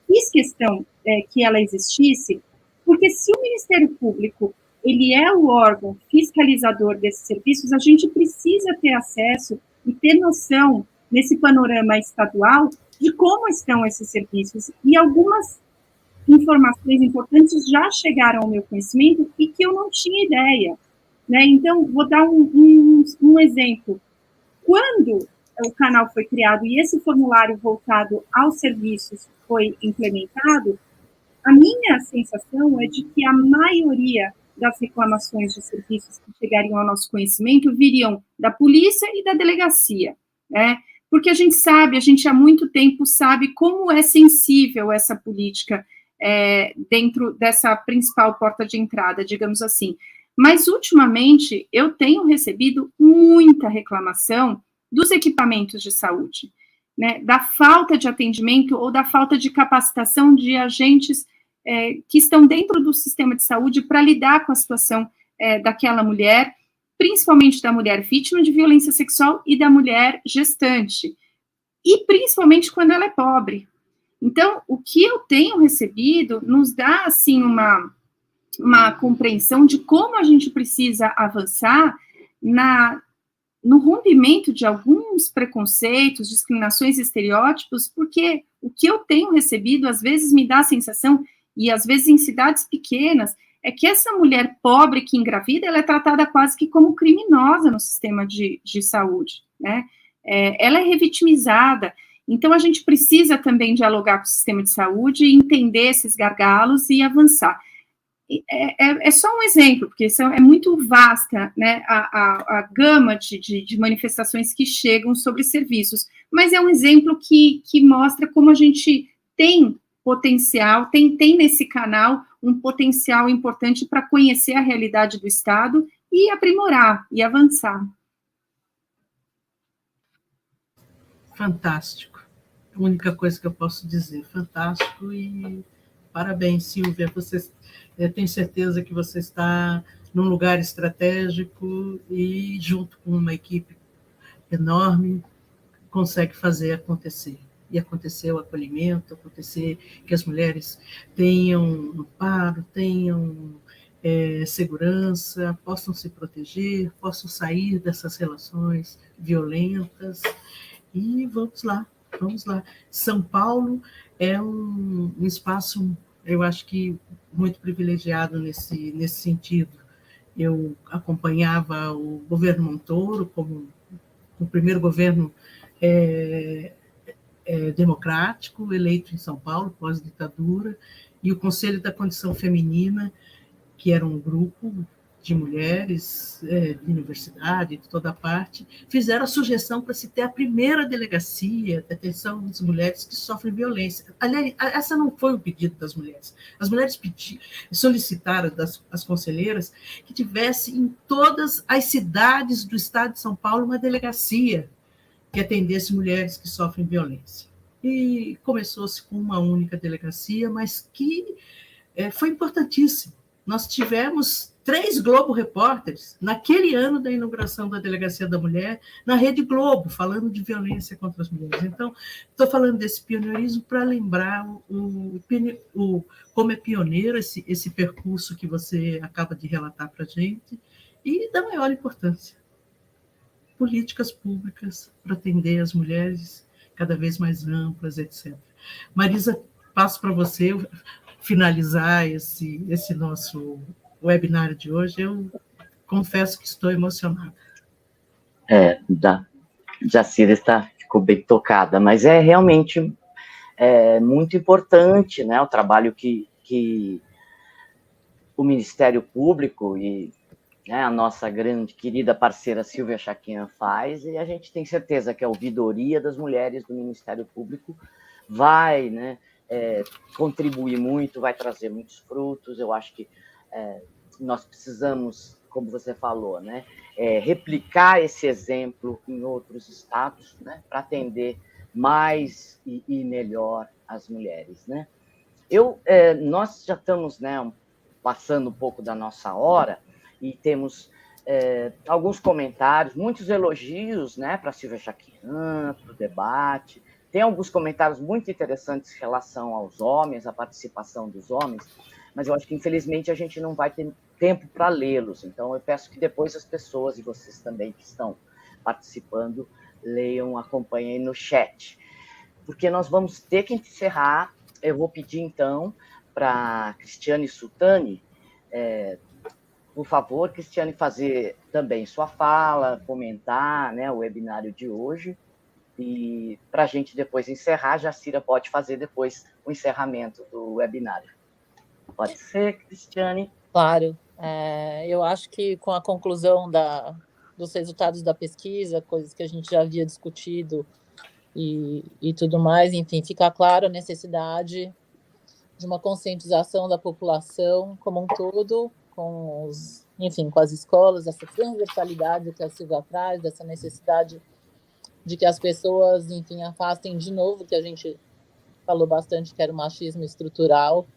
fiz questão que ela existisse, porque se o Ministério Público ele é o órgão fiscalizador desses serviços, a gente precisa ter acesso e ter noção nesse panorama estadual, de como estão esses serviços. E algumas informações importantes já chegaram ao meu conhecimento e que eu não tinha ideia, né? Então, vou dar um exemplo. Quando o canal foi criado e esse formulário voltado aos serviços foi implementado, a minha sensação é de que a maioria das reclamações de serviços que chegariam ao nosso conhecimento viriam da polícia e da delegacia. né? Porque a gente há muito tempo sabe como é sensível essa política dentro dessa principal porta de entrada, digamos assim. Mas, ultimamente, eu tenho recebido muita reclamação dos equipamentos de saúde, né, da falta de atendimento ou da falta de capacitação de agentes que estão dentro do sistema de saúde para lidar com a situação daquela mulher, principalmente da mulher vítima de violência sexual e da mulher gestante, e principalmente quando ela é pobre. Então, o que eu tenho recebido nos dá, assim, uma compreensão de como a gente precisa avançar no rompimento de alguns preconceitos, discriminações e estereótipos, porque o que eu tenho recebido, às vezes, me dá a sensação, e às vezes em cidades pequenas, é que essa mulher pobre que engravida, ela é tratada quase que como criminosa no sistema de saúde, né? Ela é revitimizada. Então, a gente precisa também dialogar com o sistema de saúde, entender esses gargalos e avançar. É só um exemplo, porque isso é muito vasta, né, a gama de manifestações que chegam sobre serviços, mas é um exemplo que mostra como a gente tem potencial, tem nesse canal um potencial importante para conhecer a realidade do Estado e aprimorar e avançar. Fantástico. A única coisa que eu posso dizer, fantástico, e parabéns, Silvia. Eu tenho certeza que você está num lugar estratégico e, junto com uma equipe enorme, consegue fazer acontecer. E acontecer o acolhimento, acontecer que as mulheres tenham amparo, tenham segurança, possam se proteger, possam sair dessas relações violentas. E vamos lá. São Paulo é um espaço, eu acho que muito privilegiado nesse sentido. Eu acompanhava o governo Montoro como o primeiro governo democrático eleito em São Paulo, pós-ditadura, e o Conselho da Condição Feminina, que era um grupo de mulheres de universidade, de toda parte, fizeram a sugestão para se ter a primeira delegacia de atenção das mulheres que sofrem violência. Aliás, essa não foi o pedido das mulheres. As mulheres solicitaram as conselheiras que tivesse em todas as cidades do estado de São Paulo uma delegacia que atendesse mulheres que sofrem violência. E começou-se com uma única delegacia, mas que foi importantíssimo. Nós tivemos 3 Globo Repórteres naquele ano da inauguração da Delegacia da Mulher, na Rede Globo, falando de violência contra as mulheres. Então, estou falando desse pioneirismo para lembrar como é pioneiro esse percurso que você acaba de relatar para a gente, e da maior importância. Políticas públicas para atender as mulheres cada vez mais amplas, etc. Marisa, passo para você finalizar esse nosso webinário de hoje. Eu confesso que estou emocionada. Jacira ficou bem tocada, mas é realmente muito importante, né, o trabalho que o Ministério Público e, né, a nossa grande querida parceira Silvia Chachinha faz, e a gente tem certeza que a ouvidoria das mulheres do Ministério Público vai, né, contribuir muito, vai trazer muitos frutos. Eu acho que nós precisamos, como você falou, né, replicar esse exemplo em outros estados, né, para atender mais e melhor as mulheres, né? Nós já estamos, né, passando um pouco da nossa hora e temos alguns comentários, muitos elogios, né, para a Silvia Chachinha, para o debate. Tem alguns comentários muito interessantes em relação aos homens, a participação dos homens, mas eu acho que, infelizmente, a gente não vai ter tempo para lê-los. Então, eu peço que depois as pessoas, e vocês também que estão participando, leiam, acompanhem no chat. Porque nós vamos ter que encerrar. Eu vou pedir, então, para Cristiane Sultani, por favor, Cristiane, fazer também sua fala, comentar, né, o webinário de hoje. E para a gente depois encerrar, a Jacira pode fazer depois o encerramento do webinário. Pode ser, Cristiane? Claro. Eu acho que com a conclusão dos resultados da pesquisa, coisas que a gente já havia discutido e tudo mais. Enfim, fica claro a necessidade de uma conscientização da população como um todo, com as escolas, essa transversalidade que a Silvia traz, dessa necessidade de que as pessoas, enfim, afastem de novo, que a gente falou bastante, que era o machismo estrutural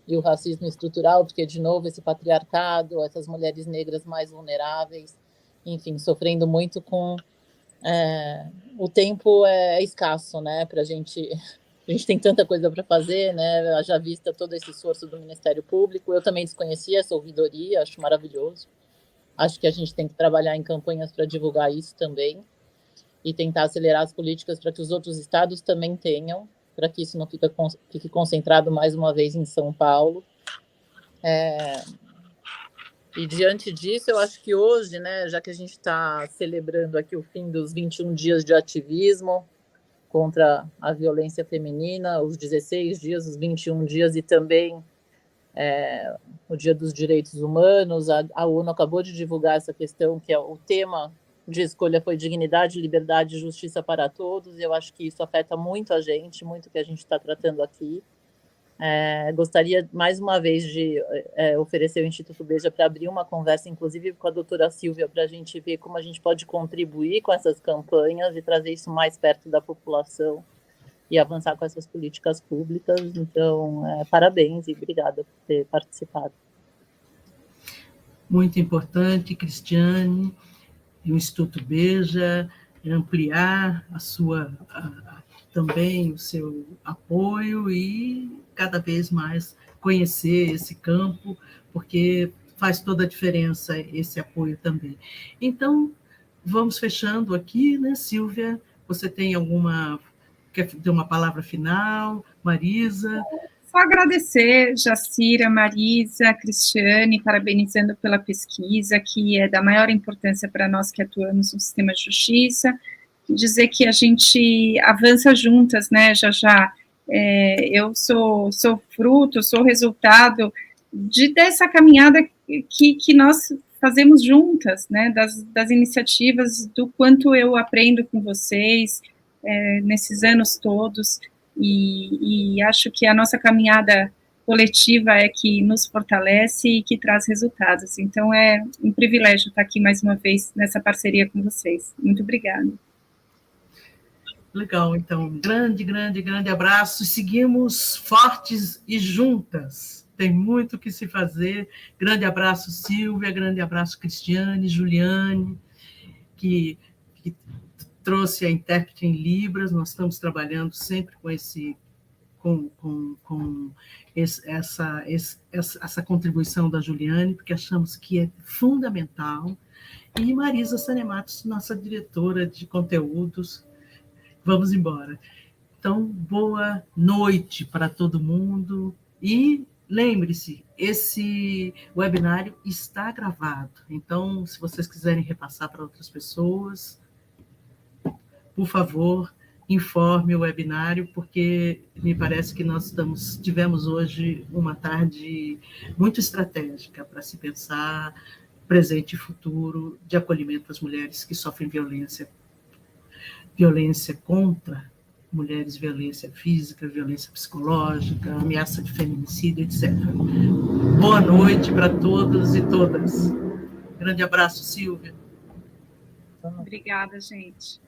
e o racismo estrutural, porque, de novo, esse patriarcado, essas mulheres negras mais vulneráveis, enfim, sofrendo muito com... o tempo é escasso, né, para a gente tem tanta coisa para fazer, né, já vista todo esse esforço do Ministério Público. Eu também desconhecia essa ouvidoria, acho maravilhoso. Acho que a gente tem que trabalhar em campanhas para divulgar isso também e tentar acelerar as políticas para que os outros estados também tenham, para que isso não fique concentrado mais uma vez em São Paulo. E diante disso, eu acho que hoje, né, já que a gente está celebrando aqui o fim dos 21 dias de ativismo contra a violência feminina, os 16 dias, os 21 dias e também o Dia dos Direitos Humanos, a ONU acabou de divulgar essa questão, que é o tema de escolha foi dignidade, liberdade e justiça para todos. Eu acho que isso afeta muito a gente, muito o que a gente está tratando aqui. Gostaria, mais uma vez, de oferecer o Instituto Beja para abrir uma conversa, inclusive com a doutora Silvia, para a gente ver como a gente pode contribuir com essas campanhas e trazer isso mais perto da população e avançar com essas políticas públicas. Então, parabéns e obrigada por ter participado. Muito importante, Cristiane, e o Instituto Beja ampliar também o seu apoio e cada vez mais conhecer esse campo, porque faz toda a diferença esse apoio também. Então, vamos fechando aqui, né, Silvia? Você tem quer ter uma palavra final? Marisa? Só agradecer, Jacira, Marisa, Cristiane, parabenizando pela pesquisa, que é da maior importância para nós que atuamos no sistema de justiça, dizer que a gente avança juntas, né, já. Eu sou fruto, sou resultado dessa caminhada que nós fazemos juntas, né, das iniciativas, do quanto eu aprendo com vocês nesses anos todos, e acho que a nossa caminhada coletiva é que nos fortalece e que traz resultados. Então, é um privilégio estar aqui mais uma vez nessa parceria com vocês. Muito obrigada. Legal, então, grande abraço. Seguimos fortes e juntas. Tem muito o que se fazer. Grande abraço, Silvia, grande abraço, Cristiane, Juliane, que trouxe a intérprete em Libras. Nós estamos trabalhando sempre com essa contribuição da Juliane, porque achamos que é fundamental. E Marisa Sanematos, nossa diretora de conteúdos. Vamos embora. Então, boa noite para todo mundo. E lembre-se, esse webinário está gravado. Então, se vocês quiserem repassar para outras pessoas, por favor, informe o webinário, porque me parece que nós tivemos hoje uma tarde muito estratégica para se pensar presente e futuro de acolhimento às mulheres que sofrem violência contra mulheres, violência física, violência psicológica, ameaça de feminicídio, etc. Boa noite para todos e todas. Grande abraço, Silvia. Obrigada, gente.